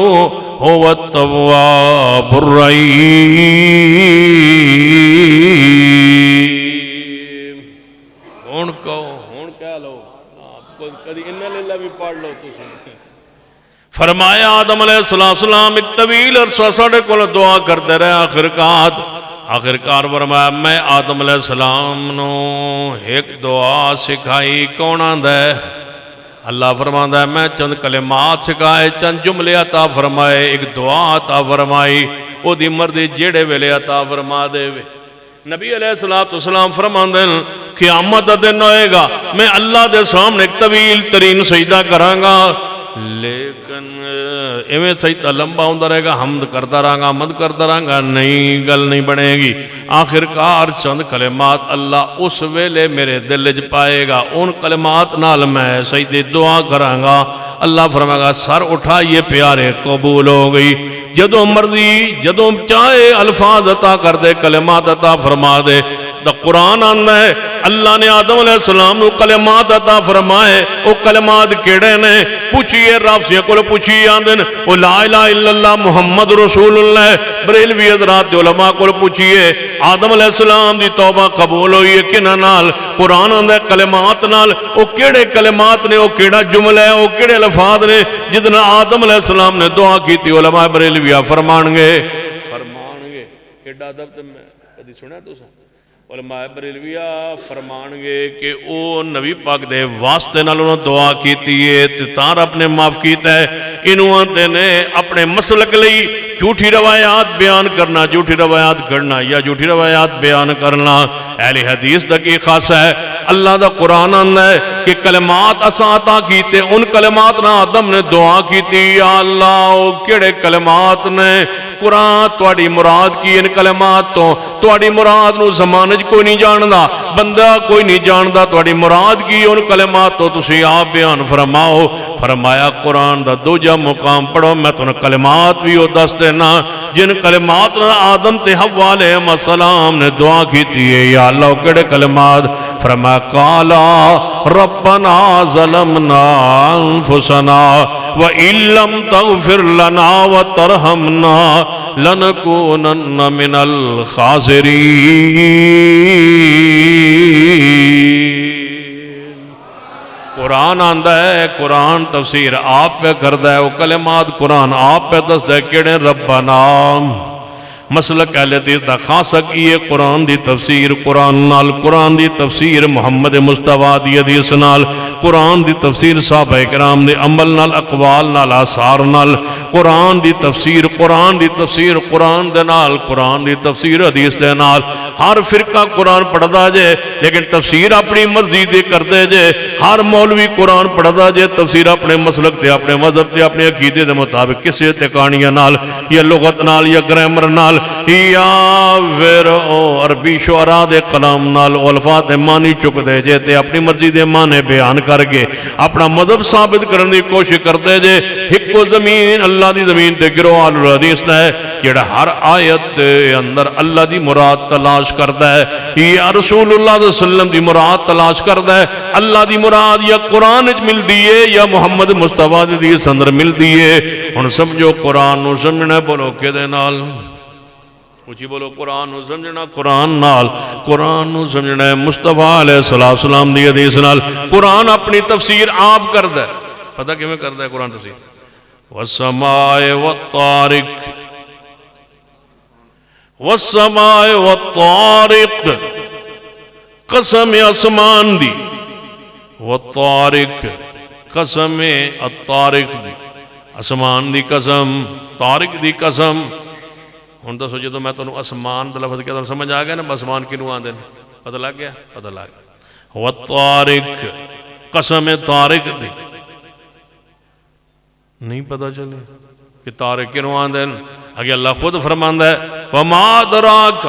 هو التواب الرحیم۔ ہون کہو، ہون کہہ لو، کدی انہا للہ بھی پڑھ لو تو سنتے۔ فرمایا آدم علیہ السلام ایک طویل عرصہ ساڑھے کو دعا کرتے رہے، آخر کات آخرکار فرمایا میں آدم علیہ السلام نو ایک دعا سکھائی کون آندا ہے؟ اللہ فرماتا ہے میں چند کلمات سکھائے چند جملے عطا فرمائے ایک دعا عطا فرمائی او دی مرضی جیڑے ویلے عطا فرما دے وے۔ نبی علیہ السلام فرماندے ہیں قیامت دا دن ہوئے گا میں اللہ دے سامنے ایک طویل ترین سجدہ کراں گا لیکن ایویں سجدہ لمبا ہوندہ رہے گا حمد کرتا رہاں گا حمد کرتا رہاں گا نہیں گل نہیں بنے گی۔ آخرکار چند کلمات اللہ اس ویلے میرے دل وچ پائے گا ان کلمات نال میں سجدے دعا کراں گا اللہ فرمائے گا سر اٹھائیے پیارے قبول ہو گئی جدوں مرضی جدوں چاہے الفاظ عطا کر دے کلمات عطا فرما دے۔ دا قرآن آندا ہے اللہ نے آدم علیہ السلام نو کلمات عطا فرمائے او کلمات کیڑے نے پوچھئے رافضیاں کول پوچھی آندن او لا الہ الا اللہ محمد رسول اللہ بریلوی حضرات دے علماء کول پوچھئے آدم علیہ السلام دی توبہ قبول ہوئی ہے کنہ نال؟ قرآن آندا ہے کلمات نال۔ او کیڑے کلمات نے او کیڑا جملہ ہے او کیڑے الفاظ نے جدنا آدم علیہ السلام نے دعا کی تھی علماء بریلویہ فرمان گے ایڈا ادب تے میں کدی سنیا تساں علماء بریلویہ فرمان گے کہ او نبی پاک دے واسطے نال انہوں دعا کیتی ہے تے تاں رب نے معاف کیتا ہے۔ انہوں آتے نے اپنے مسلک لئی جھوٹی روایات بیان کرنا جھوٹی روایات کرنا یا جھوٹی روایات بیان کرنا اہل حدیث دا کی خاصہ ہے۔ اللہ دا قرآن آندا ہے کہ کلمات اساں عطا کیتے ان کلمات نہ آدم نے دعا کیتی یا اللہ او کیڑے کلمات نے قرآن توڑی مراد کی ان کلمات توڑی مراد نو زمانج کوئی نہیں جاندا بندہ کوئی نہیں جاندا توڑی مراد کی ان کلمات تو تسی آپ بیان فرماؤ۔ فرمایا قرآن دا دوجا مقام پڑھو میں تو کلمات بھی ہو دس دینا جن کلمات نے آدم تے حوا علیہ السلام نے دعا کی تھی یا اللہ کڑے کلمات فرمایا قالا ربنا ظلمنا انفسنا وَإِن لَّمْ تَغْفِرْ لَنَا وَتَرْحَمْنَا لَنَكُونَنَّ مِنَ الْخَاسِرِينَ۔ قرآن آندہ ہے قرآن تفسیر آپ پہ کردہ ہے وہ کلمات قرآن آپ پہ دست ہے کیڑے ربنا مسلک اہل حدیث دا خاصہ کیے قرآن دی تفسیر قرآن نال قرآن دی تفسیر محمد مصطفیٰ دی حدیث نال قرآن دی تفسیر صحابہ کرام دے عمل نال اقوال نال آثار نال قرآن دی تفسیر قرآن دے نال قرآن دی تفسیر حدیث دے نال ہر فرقہ قرآن پڑھدا جے لیکن تفسیر اپنی مرضی دے کر دے جے ہر مولوی قرآن پڑھدا جے تفسیر اپنے مسلک تے اپنے مذہب تے اپنے عقیدے دے مطابق کسی تے کہانیاں نال یا لغت نال یا گرامر نال یا پھر عربی شعراء دے کلام نال الفاظ دے معنی چک دے جے تے اپنی مرضی دے معنی بیان کر کے اپنا مذہب ثابت کرنے کی کوشش کرتے جے ہکو زمین اللہ دی زمین تے گروہ آل الحدیث ہے جڑا ہر آیت اندر اللہ دی مراد تلاش کرتا ہے یا رسول اللہ صلی اللہ علیہ وسلم دی مراد تلاش کرتا ہے اللہ دی مراد یا قرآن مل دیئے یا محمد مصطفیٰ دی سندر مل دیئے ان سمجھو قرآن نو سمجھنا بولو کہ دے نال اچھی بولو قرآن نو سمجھنا قرآن نال قرآن نو سمجھنا ہے مصطفیٰ علیہ السلام دی حدیث نال قرآن اپنی تفسیر آپ کردہ ہے پتہ کیوں کردہ ہے قرآن تفسیر والسماء والطارق والسماء والطارق قسم اسمان دی والطارق قسم الطارق دی اسمان دی قسم طارق دی قسم ہوں دسو جدو میں تمہیں اسمان دا لفظ کیا سمجھ آ گیا نا اسمان کنوں آندے پتہ لگ گیا پتہ لگ گیا والطارق قسم طارق دی نہیں پتہ چلے کہ طارق کنوں آندے اگر اللہ خود فرماندہ ہے وَمَا أَدْرَاكَ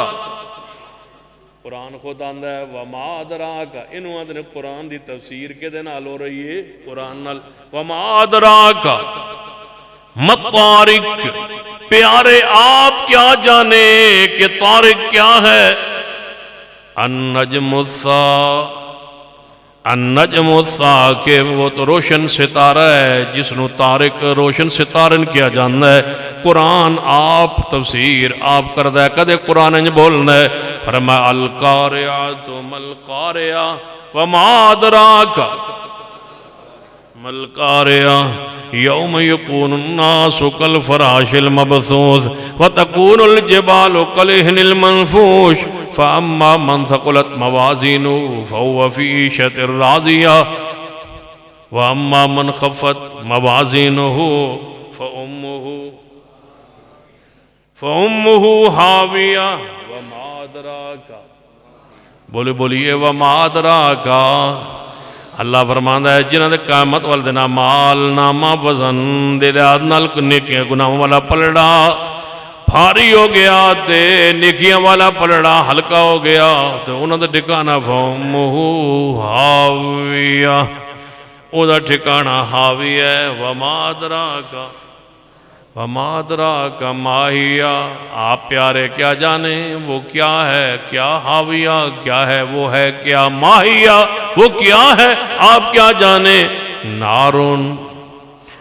قرآن خود آندہ ہے وَمَا أَدْرَاكَ انہوں آندے قرآن دی تفسیر کے دن آل ہو رہی ہے قرآن نال وَمَا أَدْرَاكَ مَطَارِق پیارے آپ کیا جانے کہ طارق کیا ہے النجم کہ وہ تو روشن ستارہ ہے جس نو طارق روشن ستارن کیا جاننا ہے قرآن آپ تفسیر آپ کردہ ہے کدے قرآن انج بولنا ہے فرمایا القارعۃ مل قارعہ وما ادراک مل قارعہ یوم یکون الناس کالفراش المبثوث وتکون الجبال کالعہن المنفوش فاما من ثقلت موازینہ فہو فی عیشۃ راضیہ واما من خفت موازینہ فأمہ حاویہ وما ادراکا بولیے وما ادراکا اللہ فرماندہ ہے جنہاں دے قیامت والدین مال نامہ وزن دے لحاظ نال نیکیاں گناہوں والا پلڑا بھاری ہو گیا تے نیکیاں والا پلڑا ہلکا ہو گیا تو انہاں دے ٹھکانہ فأمہ حاویہ او دا ٹھکانہ حاویہ وما ادراکا وما ادراک ما ہی آپ پیارے کیا جانیں وہ کیا ہے کیا حاویہ کیا ہے وہ ہے کیا ماہیہ وہ کیا ہے آپ کیا جانیں نارون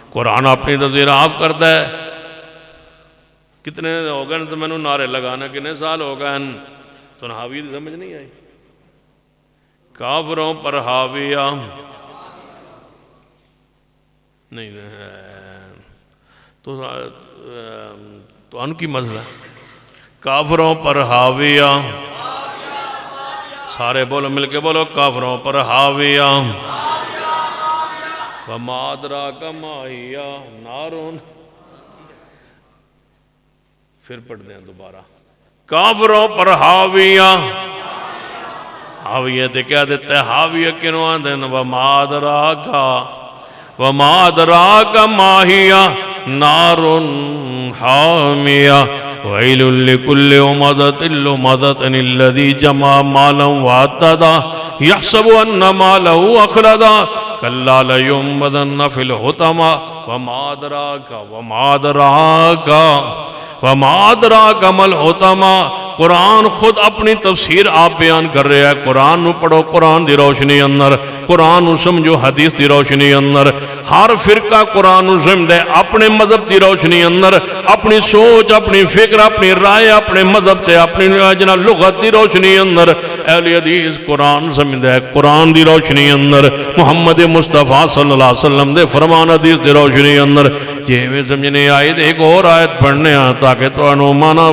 قرآن اپنی تفسیر آپ کرتا ہے کتنے ہو گئے تو میں نے نعرے لگانا کتنے سال ہو گئے تو حاویہ سمجھ نہیں آئی کافروں پر حاویہ نہیں تو ان کی مسئلہ کافروں پر حاویہ سارے بولو مل کے بولو کافروں پر حاویہ وما ادراک ما ہی نارون پھر پڑھ دیں دوبارہ کافروں پر حاویہ حاویہ تے کیا دیتا ہے حاویہ کنو آندھیں وما ادراک ما ہی نار حامیہ ویل لکل امدت اللمدت الذی جمع مالا وعتدا یحسب ان مالہ اخلدا کلا لیمدن فی الحطمہ وما ادراک ما الحطمہ قرآن خود اپنی تفسیر آپ بیان کر رہے ہیں قرآن نو پڑھو قرآن دی روشنی اندر قرآن نو سمجھو حدیث دی روشنی اندر ہر فرقہ قرآن نو سمجھے اپنے مذہب دی روشنی اندر اپنی سوچ اپنی فکر اپنی رائے اپنے مذہب تے اپنی جنا لغت دی روشنی اندر اہل حدیث قرآن سمجھے قرآن دی روشنی اندر محمد مصطفیٰ صلی اللہ علیہ وسلم دے فرمان حدیث دی روشنی اندر یہ میں سمجھنے آئے ایک اور آیت پڑھنے آتا تاکہ تو انہوں مانا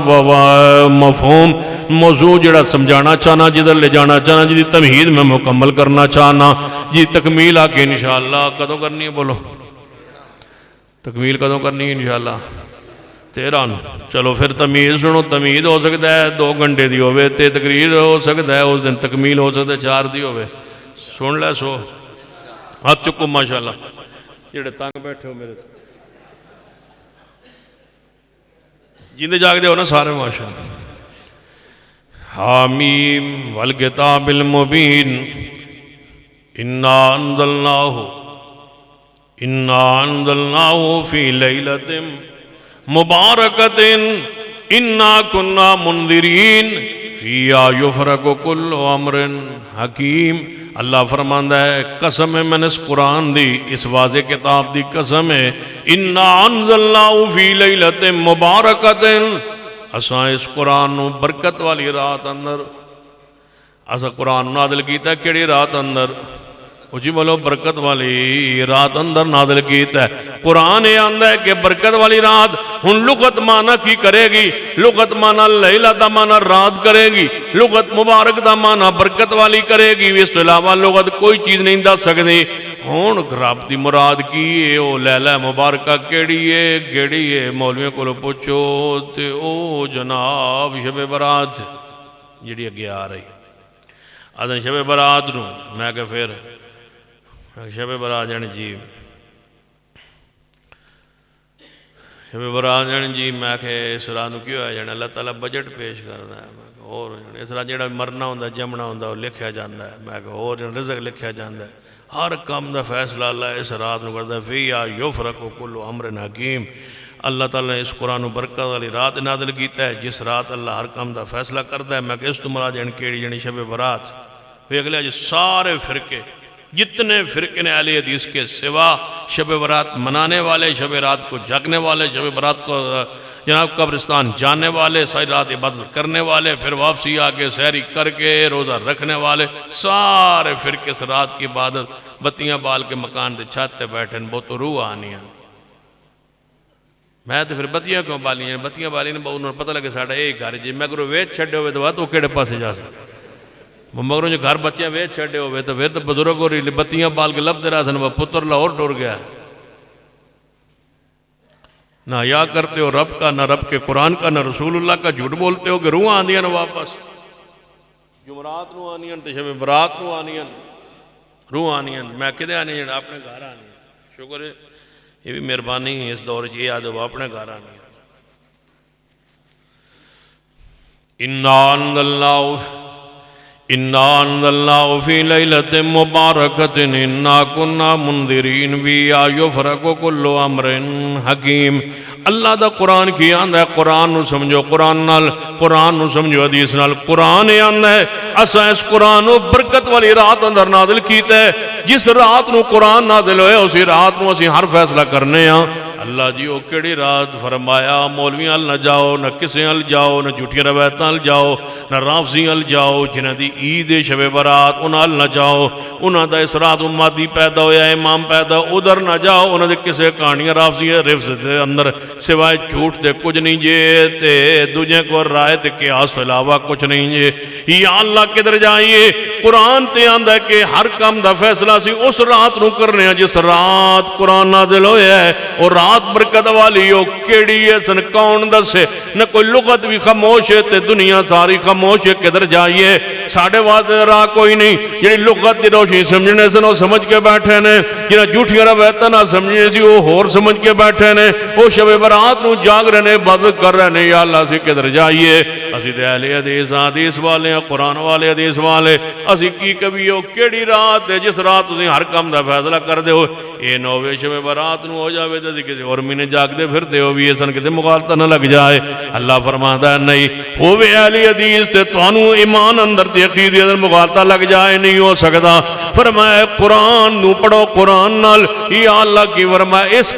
مفہوم موضوع جڑا سمجھانا چاہنا جدھر لے جانا چاہنا جدی تمہید میں مکمل کرنا چاہنا جی تکمیل آکے انشاءاللہ کدوں کرنی ہے بولو تکمیل کدوں کرنی ہے انشاءاللہ 13 چلو پھر تمہید سنو تمہید ہو سکتا ہے 2 گھنٹے دی ہوئے تے تقریر ہو سکتا ہے اس دن تکمیل ہو سکتا ہے 4 دی ہوئے سن لے سو ہاتھ چکو ماشاءاللہ جڑے تانگ بیٹھے ہو میرے جیندے جاگ دے ہو نا سارے ماشاءاللہ حامیم والکتاب المبین انا انزلناہ فی لیلت مبارکت انا کننا منذرین فیہا یفرق کل امر حکیم اللہ فرماندہ ہے قسم ہے میں نے اس قرآن دی اس واضح کتاب دی قسم ہے انا انزلناہ فی لیلت مبارکت اساں اس قرآن نو برکت والی رات اندر اساں قرآن نازل کیتا ہے کیڑی رات اندر جی بولو برکت والی رات اندر نازل کیتا ہے قرآن یہ آندہ ہے کہ برکت والی رات ہن لغت معنی کی کرے گی لغت معنی لیلہ دا معنی رات کرے گی لغت مبارک دا معنی برکت والی کرے گی اس تو علاوہ لغت کوئی چیز نہیں دا سکتی ہون رب دی مراد کی ہے او لیلہ مبارکہ کیڑی ہے مولویوں کو لو پوچھو تے او جناب شب برات جڑی اگے آ رہی آدھن شب برات نو میں کہ پھر شب برات جان جی شب برات جان جی میں کہ اس رات نو کیوں ہے جان اللہ تعالیٰ بجٹ پیش کرنا ہے اور اس رات جڑا مرنا ہوندہ جمنا ہوندہ وہ لکھیا جاندہ ہے میں کہ اور رزق لکھیا جاندہ ہے ہر کام دا فیصلہ اللہ اس رات نو کرتا ہے فیہا یفرق کل امر حکیم اللہ تعالیٰ نے اس قرآن و برکت والی رات نازل کیتا ہے جس رات اللہ ہر کام دا فیصلہ کرتا ہے میں کہ اس تو مراد جان کیڑی جانی شب برات پھر اگلے جی سارے فرقے جتنے فرقے اہل حدیث کے سوا شب برات منانے والے، شب رات کو جاگنے والے، شب برات کو جناب قبرستان جانے والے، ساری رات عبادت کرنے والے، پھر واپسی آ کے سحری کر کے روزہ رکھنے والے، سارے فرقے اس رات کی عبادت بتیاں بال کے مکان دے چھت تے بیٹھے بہت تو روح آنی ہیں۔ میں تو پھر بتیاں کیوں بالی ہیں؟ بتیاں بالی نے انہوں نے پتہ لگے ساڑھا ایک گھر جی میں کرو ویچ چھڑے ہوئے تو وہ کیڑے پاسے جا سکتے مگر جو گھر بچیاں ویچ چھڑے ہوئے تو پھر تو بزرگ ہو رہی بتیاں بال کے لب دے رہا تھا وہ پتر لاہور ٹور گیا۔ نہ حیا کرتے ہو رب کا، نہ رب کے قرآن کا، نہ رسول اللہ کا، جھوٹ بولتے ہو کہ روح آندیاں نہ واپس جمعرات نو آنیاں تے شب برات نو آنیاں روح آنیاں میں کدے آنی ہیں اپنے گھر آنی ہیں۔ شکر ہے یہ بھی مہربانی ہے اس دور یہ یاد ہو اپنے گھر آنی ہیں۔ اِنَّا أَنزَلْنَاهُ فِي لَيْلَةٍ مُبَارَكَةٍ إِنَّا كُنَّا مُنذِرِينَ فِيهَا يُفْرَقُ كُلُّ أَمْرٍ حَكِيمٍ۔ اللہ دا قرآن کی آندہ ہے، قرآن نو سمجھو، قرآن نو سمجھو، حدیث نال قرآن آندہ ہے۔ اسا اس قرآن نو برکت والی رات اندر نازل کیتا ہے، جس رات نو قرآن نازل ہوئے اسی رات نو اسی ہر فیصلہ کرنے ہاں۔ اللہ جی او کیڑی رات فرمایا مولویاں نہ جاؤ، نہ کسے ال جاؤ، نہ جھوٹیاں روایتاں ال جاؤ، نہ رافضی ال جاؤ، جنہاں دی عید شب برات انہاں ال نہ جاؤ، انہاں دا اس رات مادی پیدا ہویا امام پیدا ادھر نہ جاؤ، انہاں دے کسے کہانیاں رافضی رفض دے اندر سوائے جھوٹ دے کچھ نہیں جے تے دوجے کو رائے تے قیاس تو علاوہ کچھ نہیں جے۔ یا اللہ کدھر جائیے؟ قرآن تے آندا ہے کہ ہر کام دا فیصلہ سی اس رات نو کرنے ہیں جس رات قرآن نازل ہویا ہے، اور رات برکت والی ہو کیڑی ہے سن کون دسے؟ نہ کوئی لغت بھی خاموش ہے تے دنیا ساری خاموش ہے، کدھر جائیے؟ ساڑھے واسطے راہ کوئی نہیں، جنہی لغت دی روشنی سمجھنے سے وہ سمجھ کے بیٹھے نے، جنہاں جھوٹیاں روایتاں نہ سمجھنے سے وہ ہور سمجھ کے بیٹھے نے، وہ شب برات نو جاگ رہنے عبادت کر رہے نے۔ یا اللہ سے کدھر جائیے؟ اسی تے اہل حدیث والے ہیں، قرآن والے حدیث والے، اسی کی کبھی ہو کیڑی رات ہے جس رات تسی ہر کام دا فیصلہ کر دے ہو؟ اے نوے شب برات نو ہو جاوے تے کسی اور مہینے جاگ دے پھر دے ہو بھی ایسا کتے مغالطہ نہ لگ جائے۔ اللہ فرماتا ہے نہیں ہووے اہل حدیث تے توانو ایمان اندر تے عقیدے اندر مغالطہ لگ جائے، نہیں ہو سکتا۔ فرمایا قرآن نو پڑھو، قرآن نال یا اللہ کی فرمایا اس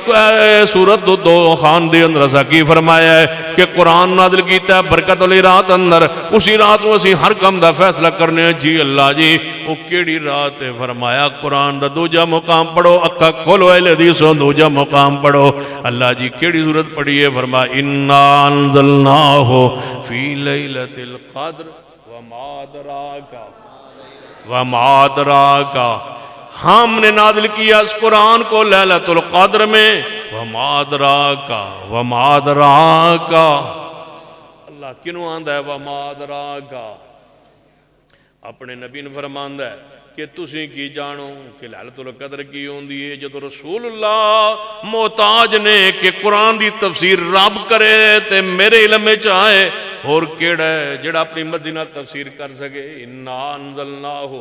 سورت دو خان دے اندر ایسا کی فرمایا ہے کہ قرآن نازل کیتا ہے برکت والی رات اندر، اسی رات میں اسی ہر کام دا فیصلہ کرنے ہیں۔ جی اللہ جی وہ کیڑی رات ہے؟ فرمایا قرآن دا دوجا مقام پڑھو، اکھا کھولو اہل حدیثوں دوجا مقام پڑھو۔ اللہ جی کیڑی صورت پڑھی ہے؟ فرمایا اِنَّا أَنزَلْنَاهُ فِي لَيْلَةِ الْقَدْرِ وَمَا أَدْرَاكَ ہم نے نازل کیا اس قرآن کو لیلۃ القدر میں، وَمَا أَدْرَاكَ اللہ کنوں آندہ ہے وَمَا أَدْرَاكَ؟ اپنے نبی نے فرماندہ ہے کہ تُسیں کی جانو کہ لیلۃ القدر کی ہوندی ہے؟ جدو رسول اللہ محتاج نے کہ قرآن دی تفسیر رب کرے تے میرے علم میں چاہے اور کیڑا ہے جڑا اپنی مدینہ تفسیر کر سکے؟ اِنَّا أَنزَلْنَاهُ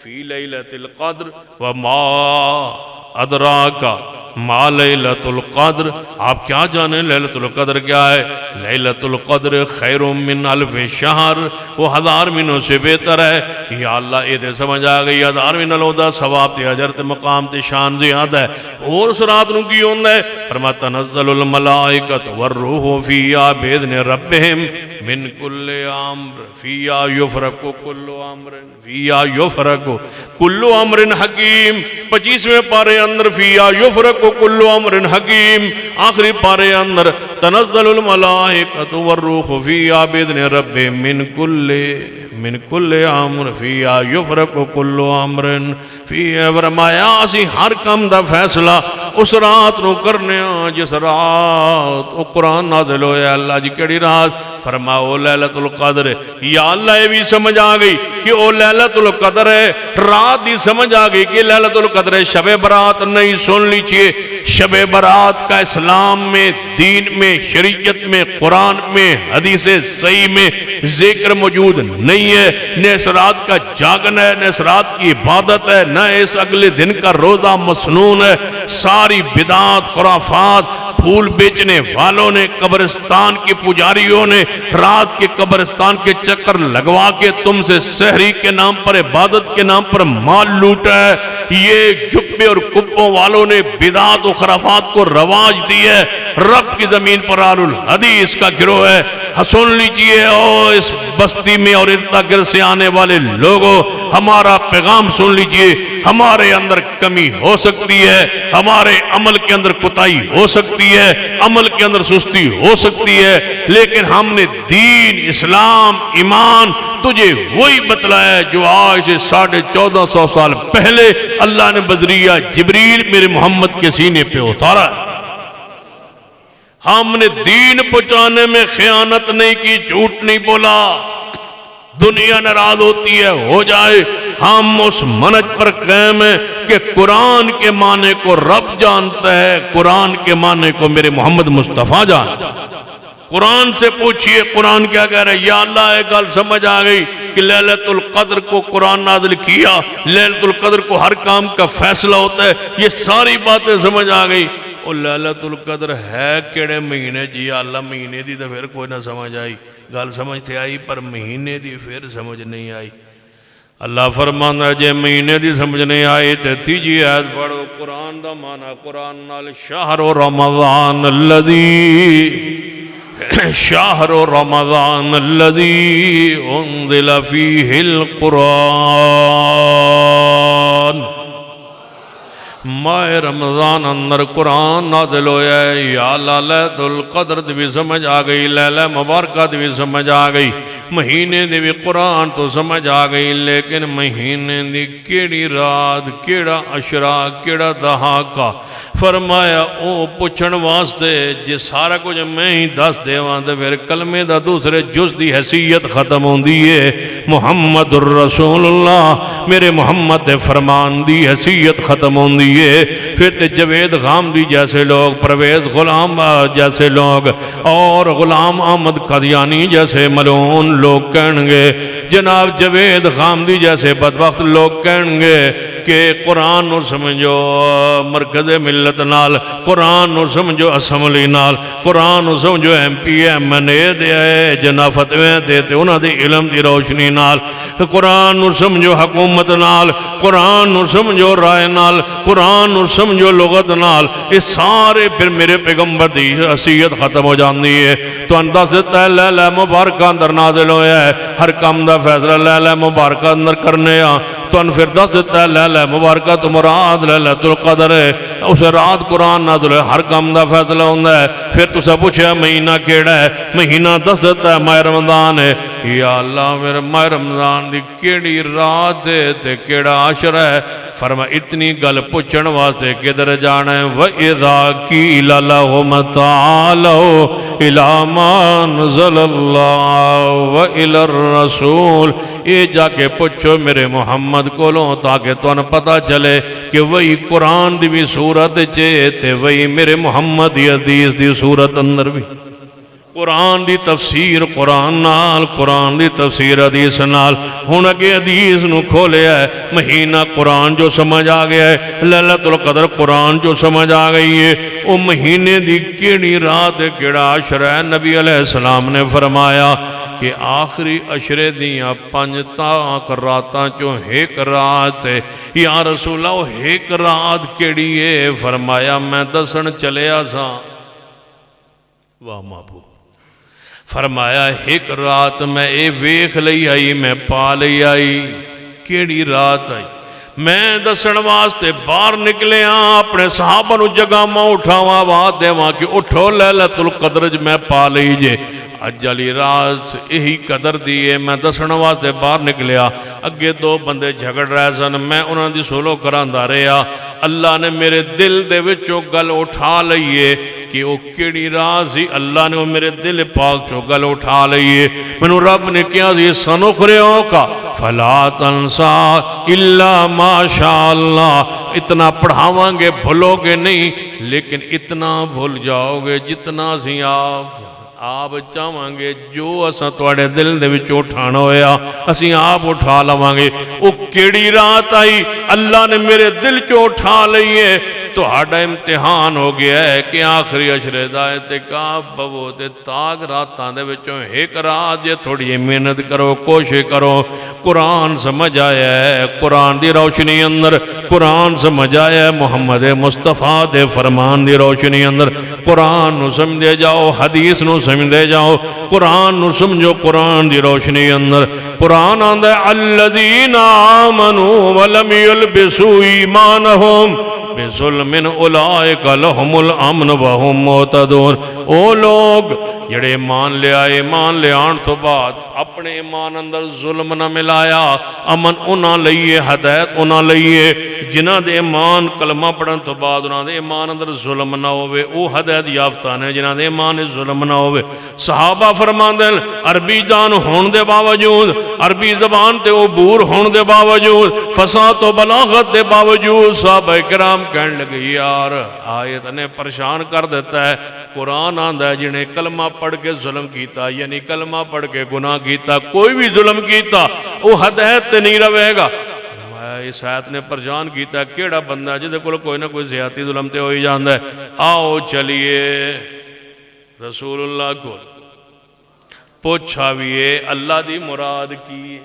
فِي لَيْلَةِ الْقَدْرِ وَمَا أَدْرَاكَ ما لیلۃ القدر۔ آپ کیا جانے لیلۃ القدر کیا ہے؟ لیلۃ القدر خیر من الف شہر، وہ 1000 مہینوں سے بہتر ہے۔ یا اللہ اے دے سمجھ آ گئی 1000 مہینوں دا ثواب تے اجر تے مقام تے شان زیادہ ہے۔ اور اس رات نو کی ہوندا ہے؟ فرمایا تنزل الملائکۃ والروح فیہا باذن ربہم من کل امر فیہا یفرق کل امر کل امر حکیم۔ 25ویں پارے اندر فیہا یفرق کل امر حکیم، آخری پارے اندر تنزل الملائکۃ والروح فیہا باذن ربہم من کل امر فیہا یفرق کل امر فیہا۔ فرمایا اسی ہر کام دا فیصلہ اس رات نو کرنے ہاں جس رات وہ قرآن نازل ہویا۔ اللہ جی کیڑی رات؟ فرمایا او لیلۃ القدر۔ یا اللہ یہ بھی سمجھ آ گئی کہ او لیلۃ القدر ہے، رات دی سمجھ آ گئی کہ لیلۃ القدر ہے، شب برات نہیں۔ سن لیجئے شب برات کا اسلام میں، دین میں، شریعت میں، قرآن میں، حدیث صحیح میں ذکر موجود نہیں ہے۔ نہ اس رات کا جاگنا ہے، نہ اس رات کی عبادت ہے، نہ اس اگلے دن کا روزہ مسنون ہے۔ ساری بدعات خرافات پھول بیچنے والوں نے، قبرستان کے پجاریوں نے رات کے قبرستان کے چکر لگوا کے تم سے تحریک کے نام پر، عبادت کے نام پر مال لوٹا ہے، یہ جبے اور کبوں والوں نے بدعات و خرافات کو رواج دی ہے۔ رب کی زمین پر آل الحدیث کا گروہ ہے۔ سن لیجئے اور اس بستی میں اور ارد گرد سے آنے والے لوگوں، ہمارا پیغام سن لیجئے۔ ہمارے اندر کمی ہو سکتی ہے، ہمارے عمل کے اندر کوتاہی ہو سکتی ہے، عمل کے اندر سستی ہو سکتی ہے، لیکن ہم نے دین، اسلام، ایمان تجھے وہی بتلایا ہے جو آج سے 1450 سال پہلے اللہ نے بذریعہ جبریل میرے محمد کے سینے پہ اتارا ہے۔ ہم نے دین پہنچانے میں خیانت نہیں کی، جھوٹ نہیں بولا۔ دنیا ناراض ہوتی ہے، ہو جائے، ہم اس منہج پر قائم ہیں کہ قرآن کے معنی کو رب جانتا ہے، قرآن کے معنی کو میرے محمد مصطفیٰ جانتا ہے۔ قرآن سے پوچھئے قرآن کیا کہہ رہا ہے؟ یا اللہ ایک گل سمجھ آ گئی کہ لیلۃ القدر کو قرآن نازل کیا، لیلۃ القدر کو ہر کام کا فیصلہ ہوتا ہے، یہ ساری باتیں سمجھ آ گئی۔ اور لیلۃ القدر ہے کیڑے مہینے جی اللہ؟ مہینے دی تو پھر کوئی نہ سمجھ آئی، گل سمجھ تھے آئی پر مہینے دی پھر سمجھ نہیں آئی۔ اللہ فرمانا ہے جے مہینے دی سمجھ نہیں آئی تے تیجی آیت پڑھو۔ قرآن دا معنی قرآن نال شہر رمضان الذی انزل فیہ القرآن۔ ماہ رمضان اندر قرآن نازل ہویا ہے۔ یا اللہ لیلۃ القدر دی بھی سمجھ آ گئی، لیلہ مبارکہ دی بھی سمجھ آ گئی، مہینے دی بھی قرآن تو سمجھ آ گئی، لیکن مہینے دی کیڑی رات، کیڑا عشرہ، کیڑا دہاکہ؟ فرمایا او پوچھن واسطے جے سارا کچھ میں ہی دس دیواں تے پھر کلمے دا دوسرے جز دی حیثیت ختم ہوندی ہے۔ محمد الرسول اللہ میرے محمد دے فرمان دی حیثیت ختم ہوندی ہے۔ پھر تے جوید غامدی جیسے لوگ، پرویز غلام جیسے لوگ اور غلام احمد قادیانی جیسے ملعون لوگ کہیں گے، جناب جوید غامدی جیسے بدبخت لوگ کہیں گے کہ قرآن نو سمجھو مرکز ملت نال، قرآن نو سمجھو اسمبلی نال، قرآن نو سمجھو ایم پی ایم این اے دے جناب فتوے دیتے انہاں دی علم دی روشنی نال، قرآن نو سمجھو حکومت نال، قرآن نو سمجھو رائے نال، قرآن نو سمجھو لغت نال، اس سارے پھر میرے پیغمبر دی حیثیت ختم ہو جاندی ہے۔ تو انداز دیتا ہے لیلہ مبارکہ اندر نازل ہویا ہے، ہر کام دا فیصلہ لیلہ مبارکہ اندر کرنے آ۔ تو ان پھر دس دیتا ہے لیلہ مبارکہ تو مراد لیلۃ القدر ہے، اس رات قرآن نازل ہے، ہر کام دا فیصلہ ہوندہ ہے۔ پھر تو سب پوچھے مہینہ کیڑا ہے؟ مہینہ دس دیتا ہے ماہ رمضان ہے۔ یا اللہ میرے ماہ رمضان دی کیڑی رات ہے تے کیڑا عشر ہے؟ فرما اتنی گل پوچھن واسطے کدھر جانا ہے؟ وَإِذَا قِيلَ لَهُمْ تَعَالَوْا إِلَىٰ مَا أَنزَلَ اللَّهُ وَإِلَى الرَّسُولِ، یہ جا کے پوچھو میرے محمد کو لوں تاکہ تو ان پتہ چلے کہ وہی قرآن دی بھی صورت چیتے، وہی میرے محمد دی حدیث دی صورت اندر بھی قرآن دی تفسیر قرآن نال، قرآن دی تفسیر حدیث نال۔ ہن اگے حدیث نو کھولیا ہے، مہینہ قرآن جو سمجھ آ گیا ہے، لیلۃ القدر قرآن جو سمجھ آ گئی ہے، او مہینے دی کیڑی رات ہے، کیڑا عشر ہے؟ نبی علیہ السلام نے فرمایا کہ آخری عشرے دیاں 5 تاک راتاں چوں ایک رات ہے۔ یا رسول اللہ ایک رات کیڑی ہے؟ فرمایا میں دسن چلیا سا۔ واہ محبوب، فرمایا ایک رات میں اے ویکھ لئی آئی، میں پا لئی آئی۔ کیڑی رات آئی؟ میں دسن واسطے باہر نکلے ہاں، اپنے صحابہ نو جگہ ماں اٹھاواں آواز دیواں کہ اٹھو لیلۃ القدر میں پا لئی جے۔ اج علی رات یہی قدر دیئے، میں دسن واسطے باہر نکلیا، اگے 2 بندے جھگڑ رہے سن، میں انہاں دی سولو کراندہ رہیا۔ اللہ نے میرے دل دے وچوں گل اٹھا لئیے کہ وہ کیڑی راز ہی، اللہ نے وہ میرے دل پاک چو گل اٹھا لئیے۔ منو رب نے کیا زی سنخریوں کا فلا تنسا الا ما شاء اللہ، اتنا پڑھاواں گے بھولو گے نہیں، لیکن اتنا بھول جاؤ گے جتنا سی آپ چاہواں گے، جو اساں تواڈے دل دے وچ اٹھانا ہویا اسی آپ اٹھا لواں گے۔ او کیڑی رات آئی؟ اللہ نے میرے دل چو اٹھا لئیے تو ہاڑا امتحان ہو گیا ہے کہ آخری اشرے دا اعتکاف بوو تے تاک راتاں دے وچوں ایک رات یہ تھوڑی محنت کرو کوشش کرو قرآن سمجھ آیا ہے قرآن دی روشنی اندر قرآن سمجھ آیا ہے محمد مصطفیٰ دے فرمان دی روشنی اندر قرآن نو سمجھے جاؤ حدیث نو سمجھے جاؤ قرآن نو سمجھو قرآن دی روشنی اندر قرآن آندہ الذین آمنوا ولم یلبسوا ایمانہم بظلم اولئک لہم الامن وہم مہتدون او لوگ جڑے ایمان لے آئے ایمان لے آن تو بعد اپنے ایمان اندر ظلم نہ ملایا امن انہاں لئیے ہدایت انہاں لئیے جنہ دے ایمان کلمہ پڑھن تو بعد انہاں دے ایمان اندر ظلم نہ ہوئے او ہدایت یافتان ہے جنہ دے ایمان ظلم نہ ہوئے صحابہ فرمان دیں عربی جان ہون دے باوجود عربی زبان تے عبور ہون دے باوجود فصاحت و بلاغت دے باوجود صحابہ کرام کہنے لگے یار آیت نے پریشان کر دیتا ہے قرآن آندہ ہے جنہیں کلمہ پڑھ کے ظلم کیتا یعنی کلمہ پڑھ کے گناہ کیتا کوئی بھی ظلم کیتا وہ ہدایت تے نہیں روے گا اس آیت نے پریشان کیتا کیڑا بندہ جدے کوئی نہ کوئی زیادتی ظلم تے ہوئی جاندہ ہے آؤ چلیے رسول اللہ کو پوچھاویے اللہ دی مراد کی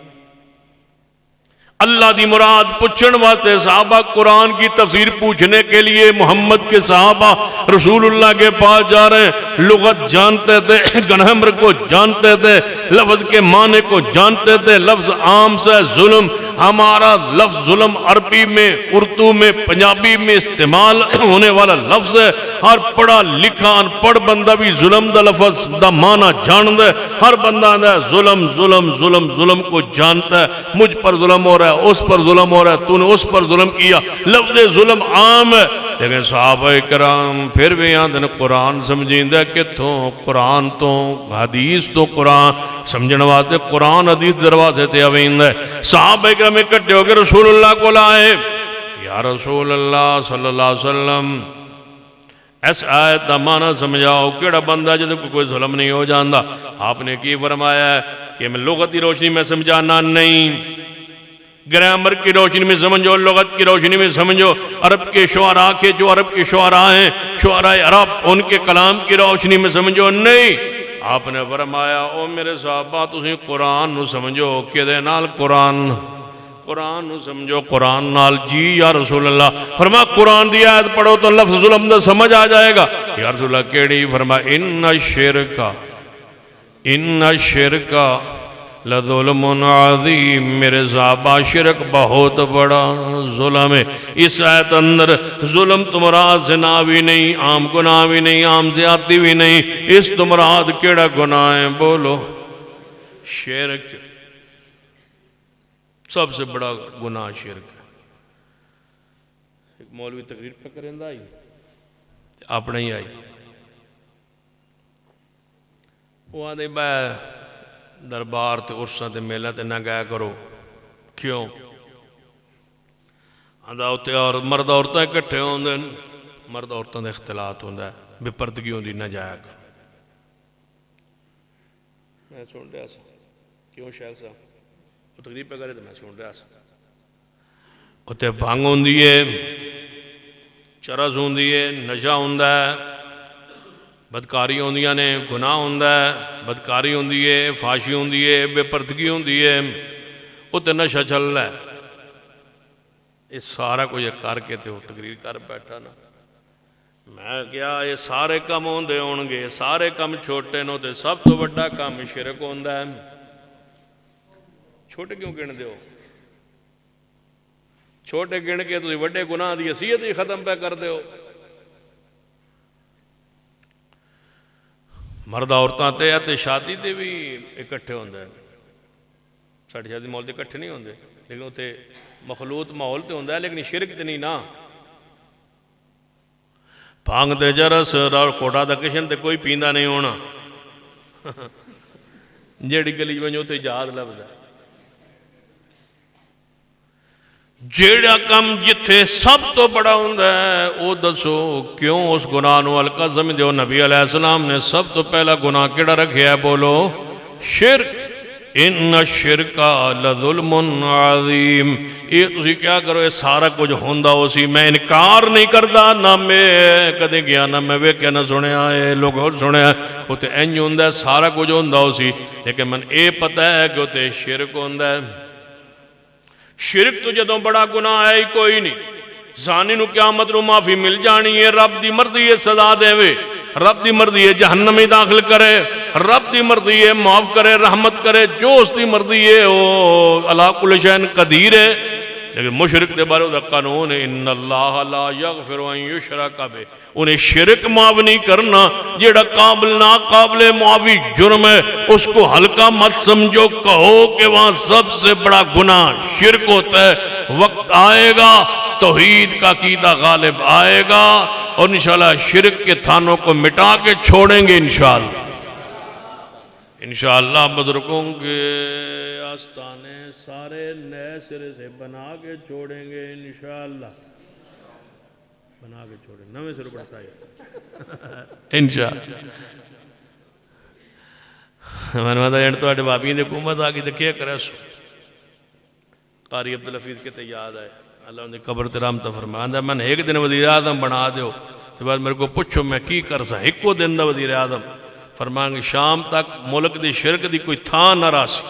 اللہ دی مراد پوچھن واسطے صحابہ قرآن کی تفسیر پوچھنے کے لیے محمد کے صحابہ رسول اللہ کے پاس جا رہے ہیں لغت جانتے تھے گرامر کو جانتے تھے لفظ کے معنی کو جانتے تھے لفظ عام سے ظلم ہمارا لفظ ظلم عربی میں اردو میں پنجابی میں استعمال ہونے والا لفظ ہے ہر پڑھا لکھا ان پڑھ بندہ بھی ظلم دا لفظ دا معنی جان دے ہر بندہ دا ظلم ظلم ظلم ظلم کو جانتا ہے مجھ پر ظلم ہو رہا ہے اس پر ظلم ہو رہا ہے تو نے اس پر ظلم کیا لفظ ظلم عام ہے لیکن صحابہ کرام پھر بھی یہاں دن قرآن سمجھیں دے کہ تو قرآن تو حدیث تو قرآن سمجھنے واسطے قرآن حدیث دروازے تے اوین دے صحابہ کرام اکٹھے ہو کے رسول اللہ کو لائے یا رسول اللہ صلی اللہ علیہ وسلم اس آیت دا معنی سمجھاؤ کیڑا بندہ جدے کوئی ظلم نہیں ہو جاندہ آپ نے کی فرمایا ہے کہ میں لغتی روشنی میں سمجھانا نہیں گرامر کی روشنی میں سمجھو لغت کی روشنی میں سمجھو عرب کے شعراء کے جو عرب کے شعراء ہیں شعراء عرب ان کے کلام کی روشنی میں سمجھو نہیں آپ نے فرمایا او میرے صحابہ تسی قرآن نو سمجھو کہ دے نال قرآن نو سمجھو قرآن نال جی یا رسول اللہ فرما قرآن دی آیت پڑھو تو لفظ ظلم دا سمجھ آ جائے گا یا رسول اللہ کیڑی فرما ان الشرکا لظلم عظیم میرے صحابہ شرک بہت بڑا ظلم ہے اس آیت اندر ظلم تمراد زنا بھی نہیں عام گناہ بھی نہیں عام زیادتی بھی نہیں اس تمراد کیڑا گناہ ہے بولو شرک سب سے بڑا گناہ شرک ہے ایک مولوی تقریر پہ کریں آئی آپ نہیں آئی وہ آدھے بھائی دربار تے عرصہ تے میلہ تے نہ گیا کرو کیوں آدھا ہوتے اور مرد عورتیں اکٹھے ہوں دیں مرد عورتیں دے اختلاط ہوں دیں بے پردگی ہوں دی نہ جایا کر میں سن رہا سا کیوں شیخ صاحب وہ تقریب پہ کرے تو میں سن رہا سا ہوتے بھانگ ہوں دیئے چرز ہوں دیئے نشہ ہوں دیں بدکاری ہوں دیاں نے گناہ ہوں ہے بدکاری ہوں دیئے فاشی ہوں دیئے بے پردگی ہوں دیئے وہ تے نشہ چل رہا ہے اس سارا کو یہ کر کے تے وہ تقریر کر بیٹھا نا میں کیا یہ سارے کم ہوں دے ہونگے سارے کم چھوٹے نو تے سب تو بڑا کم شرک ہوں ہے چھوٹے کیوں گن دے ہو چھوٹے گن کے تو بڑے گناہ دی حیثیت ہی ختم پہ کر دے ہو مرد عورتاں تے شادی تے بھی اکٹھے ہوندے ہیں ساڑھے شادی ماحول تے اکٹھے نہیں ہوندے لیکن وہ تے مخلوط ماحول تے ہوندہ ہے لیکن شرک تے نہیں نا پانگ تے جرس اور کوٹا دا کشن تے کوئی پیندہ نہیں ہونا جیڑی گلی ونجو تے یاد لفظ ہے جیڑا کم جتھے سب تو بڑا ہوندہ ہے او دسو کیوں اس گناہ نو ہلکا سمجھو نبی علیہ السلام نے سب تو پہلا گناہ کیڑا رکھیا ہے بولو شرک ان الشرک لظلم عظیم. یہ تسی کیا کرو، یہ سارا کچھ ہوندا ہو سی، میں انکار نہیں کردا، نہ میں کدے گیا نہ میں ویکھیا نہ سنیا ہے لوگ اور سنیا اوتے انج ہوندا ہے، سارا کچھ ہوندا ہو سی، لیکن من اے پتہ ہے کہ اوتے شرک ہوندا ہے. شرک تو جدوں بڑا گناہ ہے ہی کوئی نہیں. زانی نو قیامت نو معافی مل جانی ہے، رب دی مرضی ہے سزا دے وے، رب دی مرضی ہے جہنم میں داخل کرے، رب دی مرضی ہے معاف کرے رحمت کرے، جو اس دی مرضی ہے وہ علی کل شیء قدیر ہے. لیکن مشرک دے بارے دا قانون ہے ان اللہ لا یغفر ان یشرک بہ، انہیں شرک معاف نہیں کرنا. جیڑا قابل ناقابل معافی جرم ہے اس کو ہلکا مت سمجھو، کہو کہ وہاں سب سے بڑا گناہ شرک ہوتا ہے. وقت آئے گا توحید کا عقیدہ غالب آئے گا اور انشاءاللہ شرک کے تھانوں کو مٹا کے چھوڑیں گے انشاءاللہ. انشاءاللہ بزرگوں کے آستانے سارے نئے سرے سے بنا کے چھوڑیں گے انشاءاللہ. بنا کے چھوڑیں نوے سرے بڑا سائی انشاءاللہ. میں نے مطلب جن تو آٹے بابین دی حکومت آگی تو کیا کرے سو قاری عبدالحفیظ کے تیاد آئے اللہ انہیں قبر ترام فرمایا میں نے ایک دن وزیر اعظم بنا دیو تو بعد میرے کو پوچھو میں کی کر سا ایک کو دن دا وزیر اعظم فرمائیں گے شام تک ملک دی شرک دی کوئی تھان نہ راسی.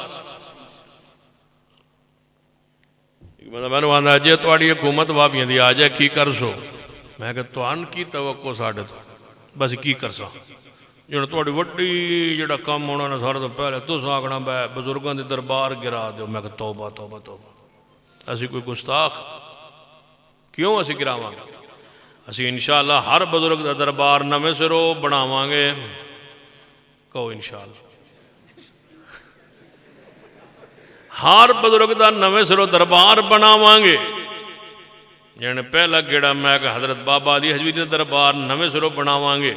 میں نے وہاں جے تو آڑی حکومت بابیاں دی آجائے کی کر سو میں کہ تو ان کی توقع ساڑھے تو بس کی کر سا جنہوں تو آڑی وڈی جڑا کام ہونا نا سارا تو پہلے تو ساکنا بے بزرگاں دی دربار گرا دیو. میں کہ توبہ توبہ توبہ اسی کوئی گستاخ کیوں اسی گراواں گے. اسی انشاءاللہ ہر بزرگ دا دربار نویں سرو بناواں گے. کہو انشاءاللہ ہر بزرگ دا نویں سرو دربار بناواں گے. جنہیں پہلا گیڑا میں کہ حضرت بابا علی حجویری دا دربار نویں سرو بناواں گے.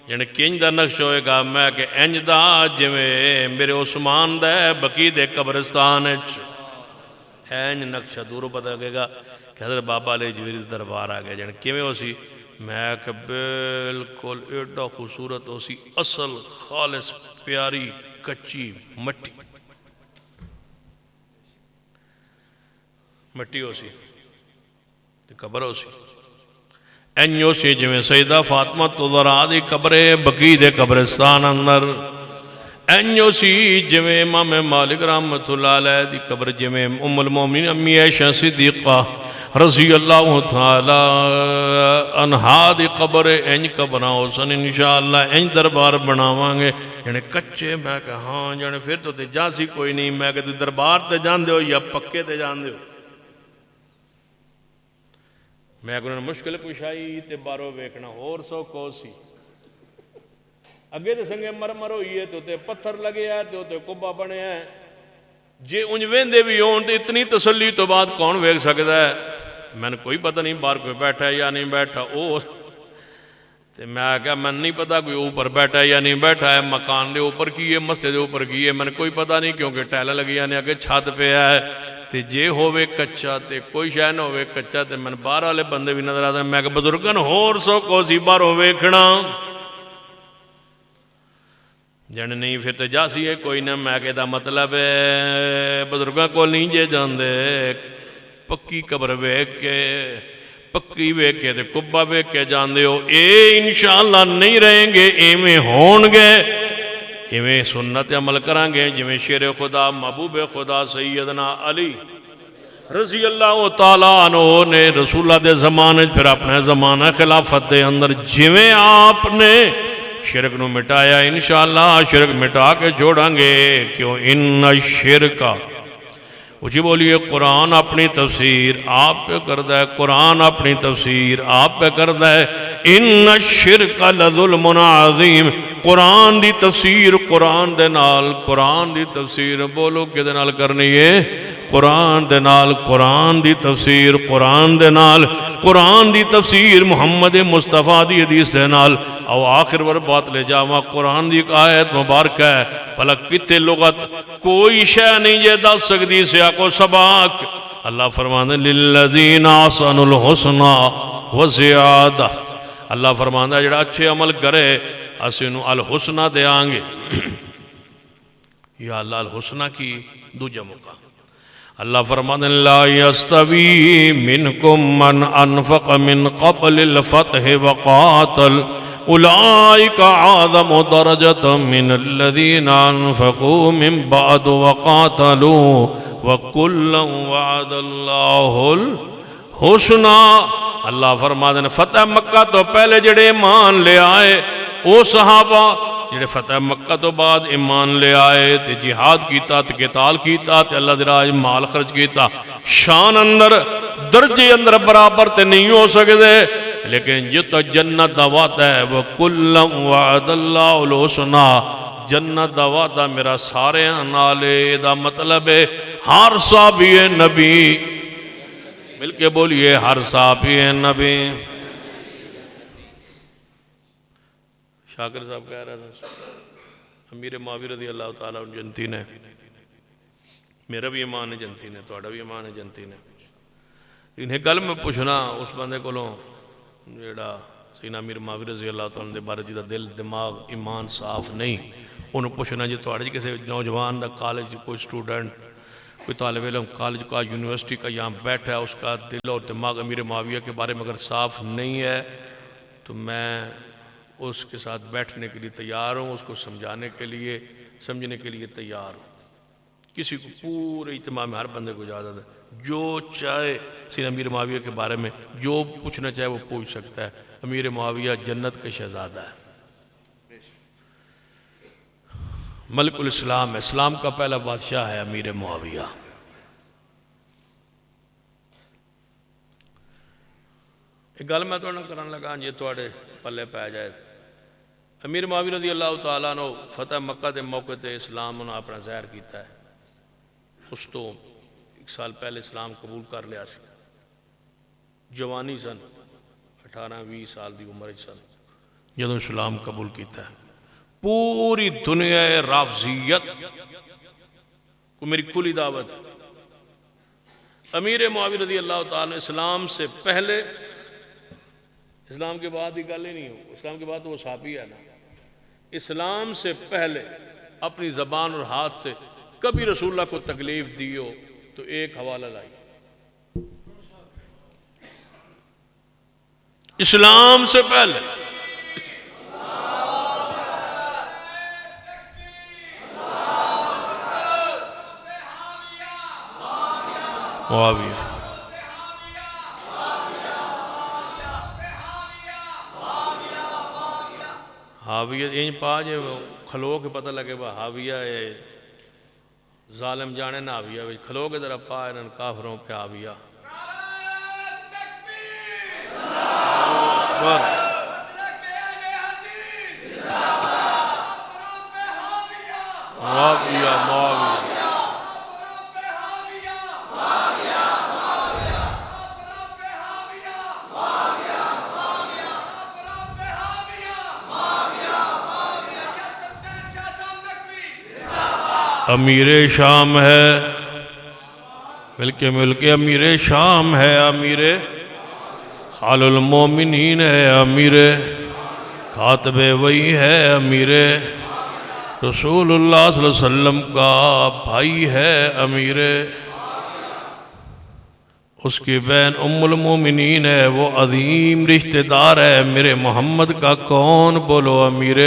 جنہیں کنج دا نقش ہوئے گا میں کہ انج دا جویں میرے عثمان دا بقی دے قبرستان انج نقشہ دوروں پتہ لگے گا کہ حضرت بابا علی حجویری دا دربار آ گیا. جنہیں کیویں ہو سی میں کہ بالکل ایڈا خوبصورت ہو سی اصل خالص پیاری کچی مٹی مٹی ہو سی قبر ہو سی اینیو سی جویں سیدہ فاطمہ زہرا دی قبر بقی دے قبرستان اندر اینیو سی جویں امام مالک رحمۃ اللہ علیہ دی قبر جویں ام المومنین امی عائشہ صدیقہ رضی اللہ تعالی عنہا دی قبر اینج قبرہ ہو سن انشاءاللہ اینج دربار بناواں گے. یعنی کچے میں کہ ہاں یعنی پھر تو تے جاسی کوئی نہیں میں کہ دربار تے جان دے ہو یا پکے تے جان دے ہو. میں کہ انہوں نے مشکل کشائی تے بارو ویکھنا اور سو کو سی اگے تے سنگے مرمر ہوئی ہے تو تے پتھر لگے ہے تو تے کبہ بنے ہیں. جے انج ویندے بھی ہون تے اتنی تسلی تو بعد کون ویکھ سکتا ہے. میں نے کوئی پتہ نہیں باہر کوئی بیٹھا ہے یا نہیں بیٹھا او تے میں کہا میں نہیں پتا کوئی اوپر بیٹھا ہے یا نہیں بیٹھا ہے مکان دے اوپر کی ہے مسجد دے اوپر کی ہے میں نے کوئی پتہ نہیں کیونکہ ٹیلہ لگی آنے آگے چھت پہ ہے تے جے ہوئے کچا تے کوئی شاہ نہ ہوئے کچا تے میں نے باہر والے بندے بھی نظر آتا ہے میں کہ بزرگن ہور سو کو سی باہر ہوئے کھڑا جن نہیں پھر تے جاسی ہے کوئی نہ میں کہ دا مطلب ہے بزرگاں کو نہیں جے جان دے پکی قبر ویکھ کے پکی ویکھ کے تے کبہ ویکھ کے جان دے ہو اے انشاءاللہ نہیں رہیں گے ایمیں ہون گے ایمیں سنت عمل کریں گے جویں شیر خدا محبوب خدا سیدنا علی رضی اللہ تعالیٰ عنہ نے رسول اللہ دے زمانے پھر اپنے زمانہ خلافت دے اندر جویں آپ نے شرک نو مٹایا انشاءاللہ شرک مٹا کے جوڑاں گے. کیوں ان الشرکہ اچھی بولیے قرآن اپنی تفسیر آپ پہ کردہ ہے قرآن اپنی تفسیر آپ پہ کردہ ہے ان الشرک لظلم عظیم. قرآن دی تفسیر قرآن دے نال قرآن دی تفسیر بولو کہ دے نال کرنی ہے قرآن دے نال قرآن دی تفسیر قرآن دے نال قرآن دی تفسیر محمد مصطفیٰ دی حدیث دے نال او آخر ور بات لے جاواں قرآن دی ایک آیت مبارک ہے بھلا کتے لغت کوئی شے نہیں جے دس سکتی سیاق و سباق. اللہ فرماندے للذین احسنوا الحسنى وزیادہ. اللہ فرماندہ جڑا اچھے عمل کرے اسی انہوں الحسنہ دے آنگے یا اللہ الحسنہ کی دوجہ موقع اللہ فرماتے ہیں لا یستوی منکم من انفق من قبل الفتح وقاتل اولئک اعظم درجۃ من الذین انفقوا من بعد وقاتلوا وکلا وعد اللہ الحسنى اللہ فرماتے ہیں فتح مکہ تو پہلے جڑے ایمان لے آئے او صحابہ جڑے فتح مکہ تو بعد ایمان لے آئے تے جہاد کیتا تے قتال کیتا تے اللہ دی راہ مال خرچ کیتا شان اندر درجے اندر برابر تے نہیں ہو سکتے لیکن یہ تو جنت دا وعدہ ہے وَكُلًّا وَعَدَ اللَّهُ الْحُسْنَى جنت دا وعدہ میرا سارے نالے دا مطلب ہے ہر صحابی نبی مل کے بولیے ہر صحابی نبی شاکر صاحب کہہ رہا تھا امیر معاویہ رضی اللہ تعالیٰ جنتی نے میرا بھی ایمان ہے جنتی نے توڑا بھی ایمان ہے جنتی نے انہیں گل میں پوچھنا اس بندے کو جیڑا سینہ امیر معاویہ رضی اللہ تعالیٰ دے بارے جیدہ دل دماغ ایمان صاف نہیں انہوں پوچھنا جی توڑا جی کسی نوجوان دا کالج کوئی سٹوڈنٹ کوئی طالب علم کالج کا یونیورسٹی کا یہاں بیٹھا ہے اس کا دل اور دماغ امیر معاویہ کے بارے میں اگر صاف نہیں ہے تو میں اس کے ساتھ بیٹھنے کے لیے تیار ہوں اس کو سمجھانے کے لیے سمجھنے کے لیے تیار ہوں کسی کو پورے اجتماع میں ہر بندے کو اجازت ہے جو چاہے سینہ امیر معاویہ کے بارے میں جو پوچھنا چاہے وہ پوچھ سکتا ہے امیر معاویہ جنت کا شہزادہ ہے ملک الاسلام ہے اسلام کا پہلا بادشاہ ہے امیر معاویہ ایک گل میں تو نہ کرنے لگا یہ توڑے پلے پہ جائے امیر معاویہ رضی اللہ تعالیٰ نے فتح مکہ دے موقع تے اسلام انہوں اپنا ظاہر کیتا ہے اس تو ایک سال پہلے اسلام قبول کر لیا سی جوانی سن 18-20 سال دی عمر سن جدوں اسلام قبول کیتا ہے پوری دنیا رافضیت کو میری کلی دعوت امیر معاویہ رضی اللہ تعالیٰ اسلام سے پہلے اسلام کے بعد ہی گل ہی نہیں ہو اسلام کے بعد تو وہ صحابی ہے نا اسلام سے پہلے اپنی زبان اور ہاتھ سے کبھی رسول اللہ کو تکلیف دی ہو تو ایک حوالہ لائی اسلام سے پہلے معاویہ حاویہ این پا جے کھلو کے پتہ لگے با حاویہ ظالم جانے نہ حاویہ کھلو کے در پا انہاں کافروں پہ حاویہ معاویہ معاویہ امیر شام ہے ملک امیر شام ہے امیر خال المومنین ہے امیر کاتب وحی ہے امیر رسول اللہ صلی اللہ علیہ وسلم کا بھائی ہے امیر اس کی بہن ام المومنین ہے وہ عظیم رشتہ دار ہے میرے محمد کا کون بولو امیر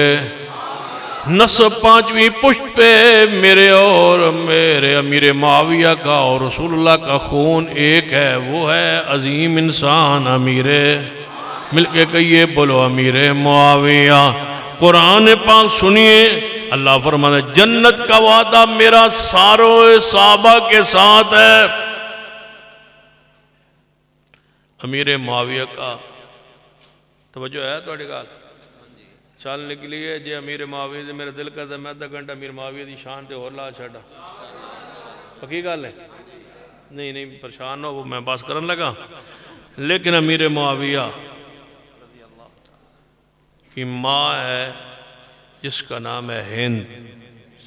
نسب 5ویں پشت پہ میرے اور میرے امیر معاویہ کا اور رسول اللہ کا خون ایک ہے وہ ہے عظیم انسان امیر مل کے کہیے بولو امیر معاویہ قرآن پاک سنیے اللہ فرماتا ہے جنت کا وعدہ میرا ساروں صحابہ کے ساتھ ہے امیر معاویہ کا توجہ ہے تو اڑی گال چلنے کے لیے جے امیر معاویہ دے میرے دل کا دے میں ادھا گھنٹہ امیر معاویہ دی شان تے اور لا چھڑا پکی گل ہے نہیں پریشان نہ ہو میں بات کرن لگا لیکن امیر معاویہ کی ماں ہے جس کا نام ہے ہند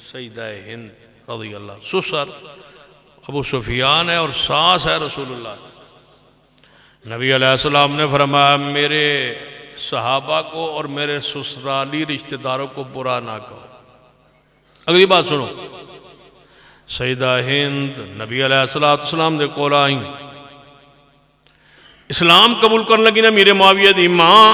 سیدہ ہند رضی اللہ سسر ابو سفیان ہے اور ساس ہے رسول اللہ نبی علیہ السلام نے فرمایا میرے صحابہ کو اور میرے سسرالی رشتہ داروں کو برا نہ کہو اگلی بات سنو سیدہ ہند نبی علیہ السلام دے کول آئیں، اسلام قبول کرنے لگی نا امیر معاویہ دی ماں۔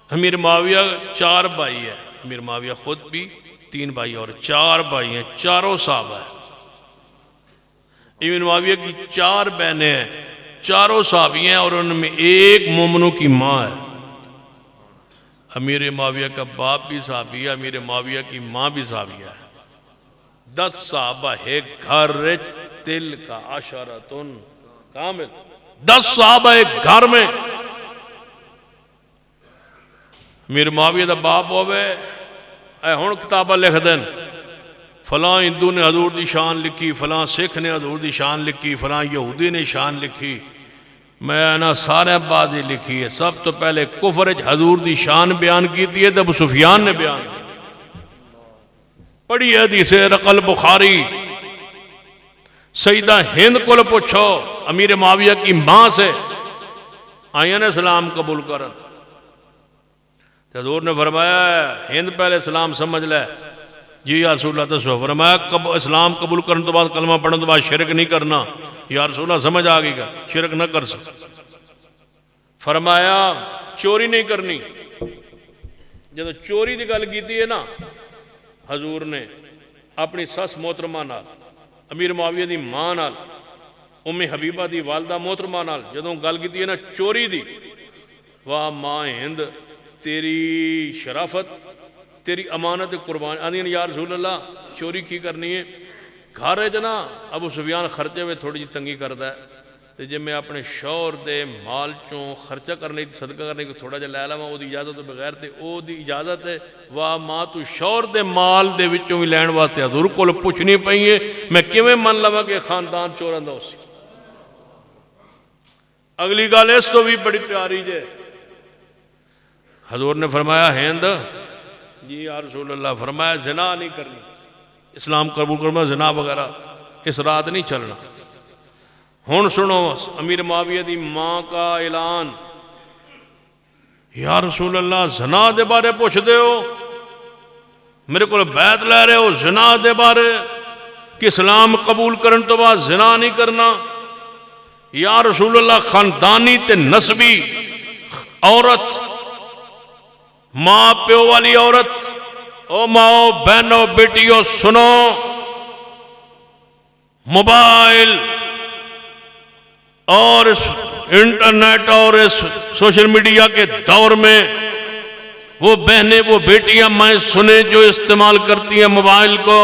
امیر معاویہ 4 بھائی ہے، امیر معاویہ خود بھی 3 بھائی اور 4 بھائی ہیں، چاروں صحابہ ہیں۔ امیر معاویہ کی 4 بہنیں ہیں، چاروں صحابی ہیں، اور ان میں ایک مومنوں کی ماں ہے۔ امیر معاویہ کا باپ بھی صحابی ہے، امیر معاویہ کی ماں بھی صحابی ہے۔ 10 صحابہ ایک گھر رچ تل کا عشرتن کامل، 10 صحابہ ایک گھر میں۔ امیر معاویہ دا باپ ہوئے اے ہون کتابہ لکھ دیں، فلاں ہندو نے حضور دی شان لکھی، فلاں سکھ نے حضور دی شان لکھی، فلاں یہودی نے شان لکھی، میں نا سارے بعد ہی لکھی ہے۔ سب تو پہلے کفر حضور دی شان بیان کی تھی ہے، ابو سفیان نے بیان کی۔ پڑھی حدیث رقل بخاری، سیدہ ہند کو پوچھو امیر معاویہ کی ماں سے، آئین اسلام قبول کرن، حضور نے فرمایا ہند پہلے اسلام سمجھ لے۔ جی یا رسول اللہ تسو، فرمایا اسلام قبول کرنے تو بعد کلمہ پڑھنے تو بعد شرک نہیں کرنا۔ یا رسول اللہ سمجھ آگئی گا، شرک نہ کر سکتا۔ فرمایا چوری نہیں کرنی۔ جب چوری دی گل کیتی ہے نا حضور نے اپنی سس محترمہ نال، امیر معاویہ دی ماں نال، ام حبیبہ دی والدہ محترمہ نال جدوں گل کیتی ہے نا چوری دی، واہ ماں ہند تیری شرافت، تیری امانت قربان۔ آدھین یا رسول اللہ چوری کی کرنی ہے؟ گھر ہے جنا ابو سفیان خرچے ہوئے تھوڑی جی تنگی کرتا ہے، تو جب میں اپنے شوہر دے مال چوں خرچہ کرنے کی صدقہ کرنے کی تھوڑا جا لے لواں، وہ دی اجازت تو بغیر تے او دی اجازت ہے، واہ ماں تو شوہر دے مال دے وچوں بھی لین واسطے حضور کول پوچھنی پئی ہے، میں کیویں من لواں کہ خاندان چوراں دا ہوسی۔ اگلی گل اس تو بھی بڑی پیاری جے، حضور نے فرمایا ہند جی یا رسول اللہ، فرمایا زنا نہیں کرنی، اسلام قبول کرنا، زنا وغیرہ اس رات نہیں چلنا۔ ہن سنو امیر معاویہ دی ماں کا اعلان، یا رسول اللہ زنا دے بارے پوچھ دے ہو، میرے کو بیعت لے رہے ہو زنا دے بارے کہ اسلام قبول کرن تو بعد زنا نہیں کرنا؟ یا رسول اللہ خاندانی تے نسبی عورت، ماں پیو والی عورت، او ماں بہنوں بیٹیوں سنو، موبائل اور اس انٹرنیٹ اور اس سوشل میڈیا کے دور میں وہ بہنیں وہ بیٹیاں مائیں سنیں جو استعمال کرتی ہیں موبائل کو،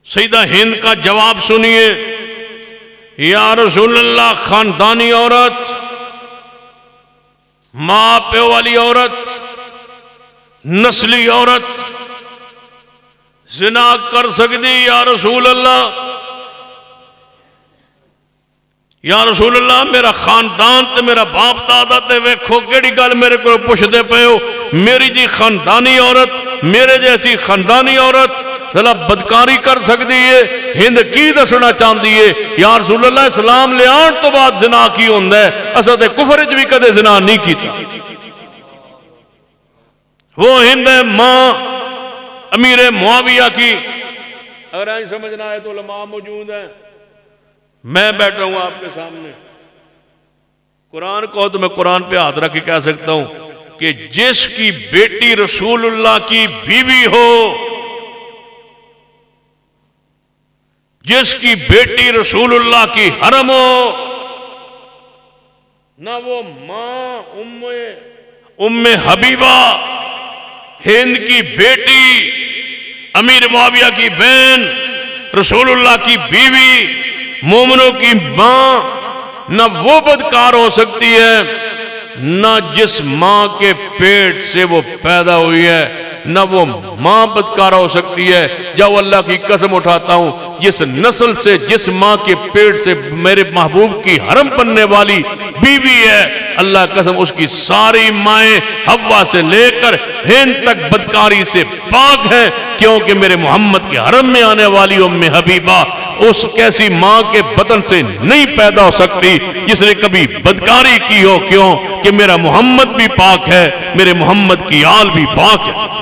سیدہ ہند کا جواب سنیے، یا رسول اللہ خاندانی عورت، ماں پیو والی عورت، نسلی عورت زنا کر سکتی؟ یا رسول اللہ، یا رسول اللہ میرا خاندان تے میرا باپ دادا تے ویکھو کیڑی گل میرے کو پوچھ دے پے ہو، میری جی خاندانی عورت، میرے جیسی خاندانی عورت ذرا بدکاری کر سکتی ہے؟ ہند کی دسنا چاہتی ہے یا رسول اللہ اسلام لے آن تو بعد زنا کی ہوندا ہے، اساں تے کفر وچ بھی کدے زنا نہیں کیتا۔ وہ ہند ہے ماں امیر معاویہ کی۔ اگر ایسے سمجھنا ہے تو علماء موجود ہیں، میں بیٹھا ہوں آپ کے سامنے، قرآن کو تو میں قرآن پہ ہاتھ رکھ کے کہہ سکتا ہوں کہ جس کی بیٹی رسول اللہ کی بیوی ہو، جس کی بیٹی رسول اللہ کی حرم ہو، نہ وہ ماں ام حبیبہ ہند کی بیٹی، امیر معاویہ کی بہن، رسول اللہ کی بیوی، مومنوں کی ماں، نہ وہ بدکار ہو سکتی ہے، نہ جس ماں کے پیٹ سے وہ پیدا ہوئی ہے نہ وہ ماں بدکار ہو سکتی ہے۔ جاؤ اللہ کی قسم اٹھاتا ہوں، جس نسل سے جس ماں کے پیٹ سے میرے محبوب کی حرم بننے والی بیوی ہے، اللہ قسم اس کی ساری مائیں حوا سے لے کر ہند تک بدکاری سے پاک ہیں، کیونکہ میرے محمد کے حرم میں آنے والی ام حبیبہ اس کیسی ماں کے بطن سے نہیں پیدا ہو سکتی جس نے کبھی بدکاری کی ہو۔ کیوں کہ میرا محمد بھی پاک ہے، میرے محمد کی آل بھی پاک ہے۔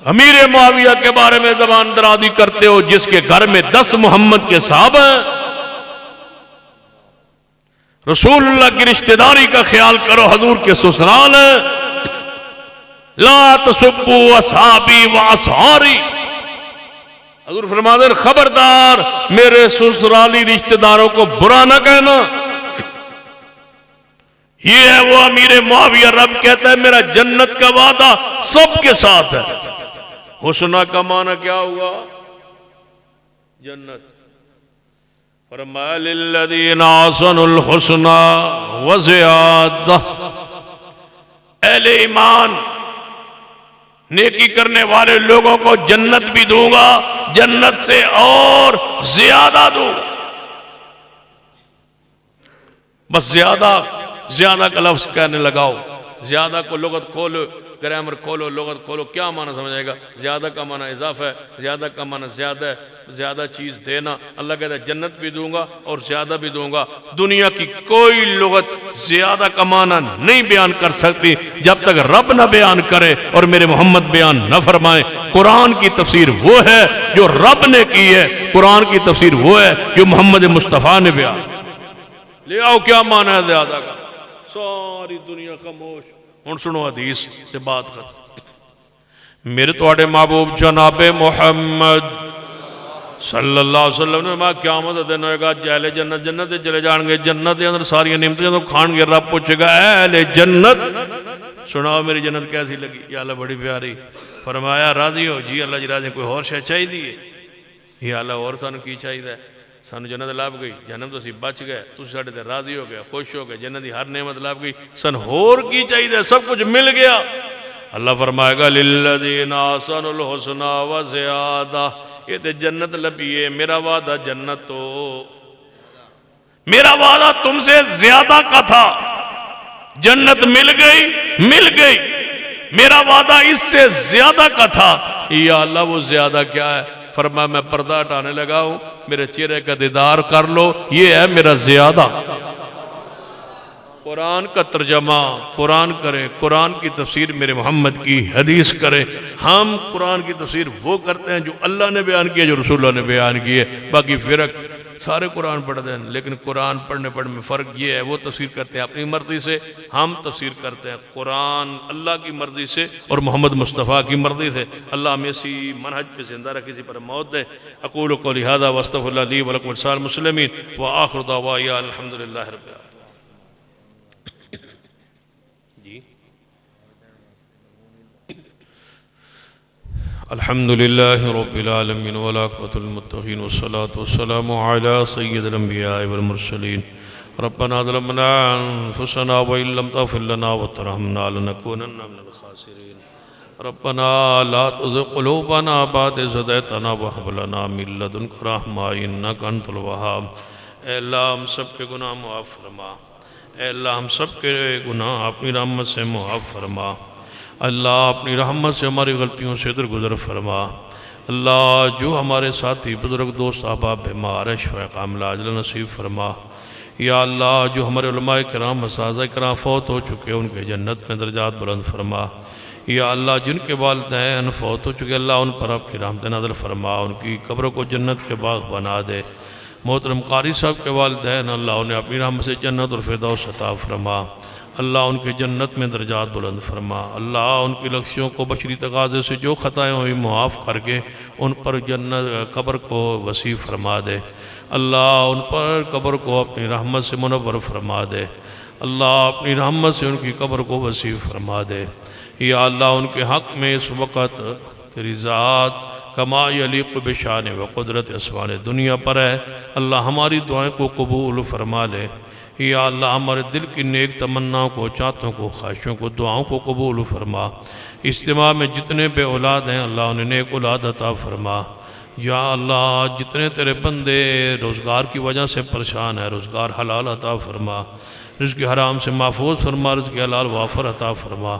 امیر معاویہ کے بارے میں زبان درازی کرتے ہو جس کے گھر میں 10 محمد کے صحابہ ہیں. رسول اللہ کی رشتہ داری کا خیال کرو، حضور کے سسرال ہیں. لا تسبوا اصحابی واصحاری، حضور فرماتے ہیں خبردار میرے سسرالی رشتہ داروں کو برا نہ کہنا. یہ ہے وہ امیر معاویہ. رب کہتا ہے میرا جنت کا وعدہ سب کے ساتھ ہے. حسنہ کا معنی کیا ہوا؟ جنت. فرمایا للذین احسنوا الحسنى وزیادہ، اہل ایمان نیکی کرنے والے لوگوں کو جنت بھی دوں گا، جنت سے اور زیادہ دوں گا. بس زیادہ کا لفظ کہنے لگاؤ. زیادہ کو لغت کھولو، گرامر کھولو، لغت کھولو، کیا معنی سمجھ آئے گا؟ زیادہ کا معنی اضافہ ہے، زیادہ کا معنی زیادہ ہے، زیادہ چیز دینا. اللہ کہتا ہے جنت بھی دوں گا اور زیادہ بھی دوں گا. دنیا کی کوئی لغت زیادہ کا معنی نہیں بیان کر سکتی جب تک رب نہ بیان کرے اور میرے محمد بیان نہ فرمائے. قرآن کی تفسیر وہ ہے جو رب نے کی ہے، قرآن کی تفسیر وہ ہے جو محمد مصطفیٰ نے بیان. لے آؤ کیا معنی ہے زیادہ کا؟ ساری دنیا خاموش. ہن سنو حدیث سے بات کر. میرے تواڈے محبوب جناب محمد صلی اللہ علیہ وسلم نے فرمایا قیامت دن ہوئے گا اہل جنت جنت چلے جان گے. جنت دے اندر ساری نعمتیں جدوں کھان گے رب پوچھے گا اہل جنت سناؤ میری جنت کیسی لگی؟ یا اللہ بڑی پیاری. فرمایا راضی ہو؟ جی اللہ جی راضی. کوئی اور شے چاہیے؟ یا اللہ اور سانو کی چاہیے؟ سانو جنت لب گئی، جنت تو اسی بچ گئے، تسی ساڈے تے راضی ہو گئے، خوش ہو گئے، جنت دی ہر نعمت لب گئی، سن ہور کی چاہیے؟ سب کچھ مل گیا. اللہ فرمائے گا للذین احسنوا الحسنى وزیادہ. یہ تے جنت لبی ہے، میرا وعدہ جنت تو میرا وعدہ تم سے زیادہ کا تھا. جنت مل گئی، میرا وعدہ اس سے زیادہ کا تھا. یا اللہ وہ زیادہ کیا ہے؟ فرمایا میں پردہ ہٹانے لگا ہوں، میرے چہرے کا دیدار کر لو، یہ ہے میرا زیادہ. قرآن کا ترجمہ قرآن کرے، قرآن کی تفسیر میرے محمد کی حدیث کرے. ہم قرآن کی تفسیر وہ کرتے ہیں جو اللہ نے بیان کیا، جو رسول اللہ نے بیان کی ہے. باقی فرق سارے قرآن پڑھتے ہیں، لیکن قرآن پڑھنے میں فرق یہ ہے وہ تفسیر کرتے ہیں اپنی مرضی سے، ہم تفسیر کرتے ہیں قرآن اللہ کی مرضی سے اور محمد مصطفیٰ کی مرضی سے. اللہ ہمیں اسی منہج پہ زندہ رکھے، اسی پر موت دے. اقول قولی ھذا واستغفر اللہ لی ولکم ولسائر المسلمین وآخر دعوانا الحمدللہ رب العالمین. الحمدللہ رب العالمین والعاقبۃ للمتقین والصلاة والسلام علی سید الانبیاء والمرسلین. ربنا ظلمنا انفسنا وإن لم تغفر لنا وترحمنا لنكونن من الخاسرین. ربنا لا تزغ قلوبنا بعد إذ هديتنا وهب لنا من لدنك رحمة إنك أنت الوهاب. اے اللہ ہم سب کے گناہ معاف فرما. اے اللہ ہم سب کے گناہ اپنی رحمت سے معاف فرما. اللہ اپنی رحمت سے ہماری غلطیوں سے درگزر فرما. اللہ جو ہمارے ساتھی بزرگ دوست احباب بیمار ہیں شفا کاملہ عاجلہ نصیب فرما. یا اللہ جو ہمارے علماء کرام اساتذہ کرام فوت ہو چکے ان کے جنت میں درجات بلند فرما. یا اللہ جن کے والدین فوت ہو چکے اللہ ان پر اپنی رحمت نازل فرما، ان کی قبروں کو جنت کے باغ بنا دے. محترم قاری صاحب کے والدین اللہ انہیں اپنی رحمت سے جنت اور فردوس عطا فرما. اللہ ان کے جنت میں درجات بلند فرما. اللہ ان کی لغزشوں کو بشری تقاضے سے جو خطائیں ہوئی معاف کر کے ان پر جنت قبر کو وسیع فرما دے. اللہ ان پر قبر کو اپنی رحمت سے منور فرما دے. اللہ اپنی رحمت سے ان کی قبر کو وسیع فرما دے. یا اللہ ان کے حق میں اس وقت تیری ذات کما یلیق بشان و قدرت اسوان دنیا پر ہے. اللہ ہماری دعائیں کو قبول فرما لے. یا اللہ ہمارے دل کی نیک تمناؤں کو، چاہتوں کو، خواہشوں کو، دعاؤں کو قبول فرما. اجتماع میں جتنے بے اولاد ہیں اللہ انہیں نیک اولاد عطا فرما. یا اللہ جتنے تیرے بندے روزگار کی وجہ سے پریشان ہیں روزگار حلال عطا فرما. رزق حرام سے محفوظ فرما، رزق حلال وافر عطا فرما.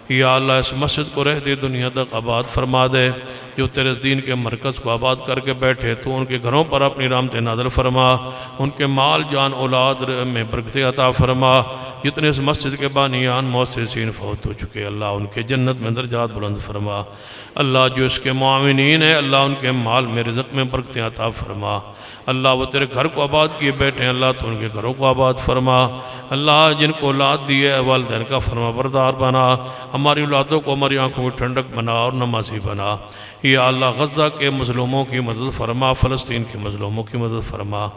یا اللہ اس مسجد کو رہتی دنیا تک آباد فرما دے. جو تیرے دین کے مرکز کو آباد کر کے بیٹھے تو ان کے گھروں پر اپنی رحمت نازل فرما. ان کے مال جان اولاد میں برکتیں عطا فرما. جتنے اس مسجد کے بانیان مؤسسین فوت ہو چکے اللہ ان کے جنت میں درجات بلند فرما۔ اللہ جو اس کے معاونین ہیں اللہ ان کے مال میں رزق میں برکتیں عطا فرما۔ اللہ وہ تیرے گھر کو آباد کیے بیٹھے ہیں اللہ تو ان کے گھروں کو آباد فرما۔ اللہ جن کو اولاد دی ہے والدین کا فرما بردار بنا، ہماری اولادوں کو ہماری آنکھوں کی ٹھنڈک بنا اور نمازی بنا۔ یا اللہ غزہ کے مظلوموں کی مدد فرما، فلسطین کے مظلوموں کی مدد فرما۔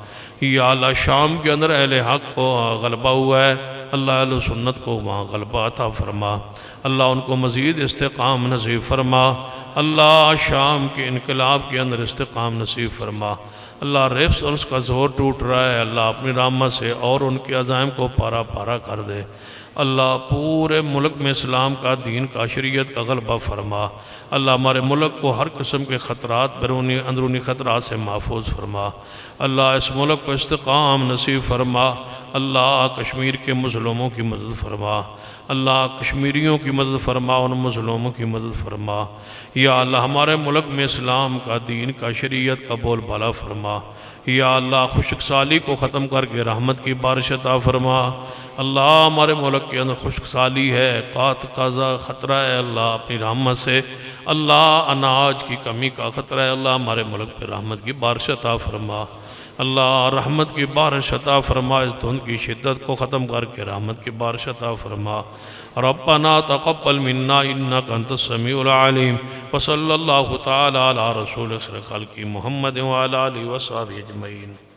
یا اللہ شام کے اندر اہل حق کو غلبہ ہوا ہے اللہ اہل سنت کو وہاں غلبہ عطا فرما۔ اللہ ان کو مزید استقام نصیب فرما۔ اللہ شام کے انقلاب کے اندر استقام نصیب فرما۔ اللہ ریفس اور اس کا زور ٹوٹ رہا ہے اللہ اپنی رحمت سے اور ان کے عزائم کو پارا پارا کر دے۔ اللہ پورے ملک میں اسلام کا دین کا شریعت کا غلبہ فرما۔ اللہ ہمارے ملک کو ہر قسم کے خطرات بیرونی اندرونی خطرات سے محفوظ فرما۔ اللہ اس ملک کو استقام نصیب فرما۔ اللہ کشمیر کے مظلوموں کی مدد فرما۔ اللہ کشمیریوں کی مدد فرما، ان مظلوموں کی مدد فرما۔ یا اللہ ہمارے ملک میں اسلام کا دین کا شریعت کا بول بالا فرما۔ یا اللہ خشک سالی کو ختم کر کے رحمت کی بارش عطا فرما۔ اللہ ہمارے ملک کے اندر خشک سالی ہے، قحط قضا خطرہ ہے اللہ اپنی رحمت سے۔ اللہ اناج کی کمی کا خطرہ ہے اللہ ہمارے ملک پہ رحمت کی بارش عطا فرما۔ اللہ رحمت کی بارش عطا فرما، اس دھند کی شدت کو ختم کر کے رحمت کی بارش عطا فرما۔ ربنا تقبل منا انک انت السمیع العلیم، وصلی اللہ تعالی علی رسول خیر خلق محمد وعلی آلہ وصحبہ اجمعین۔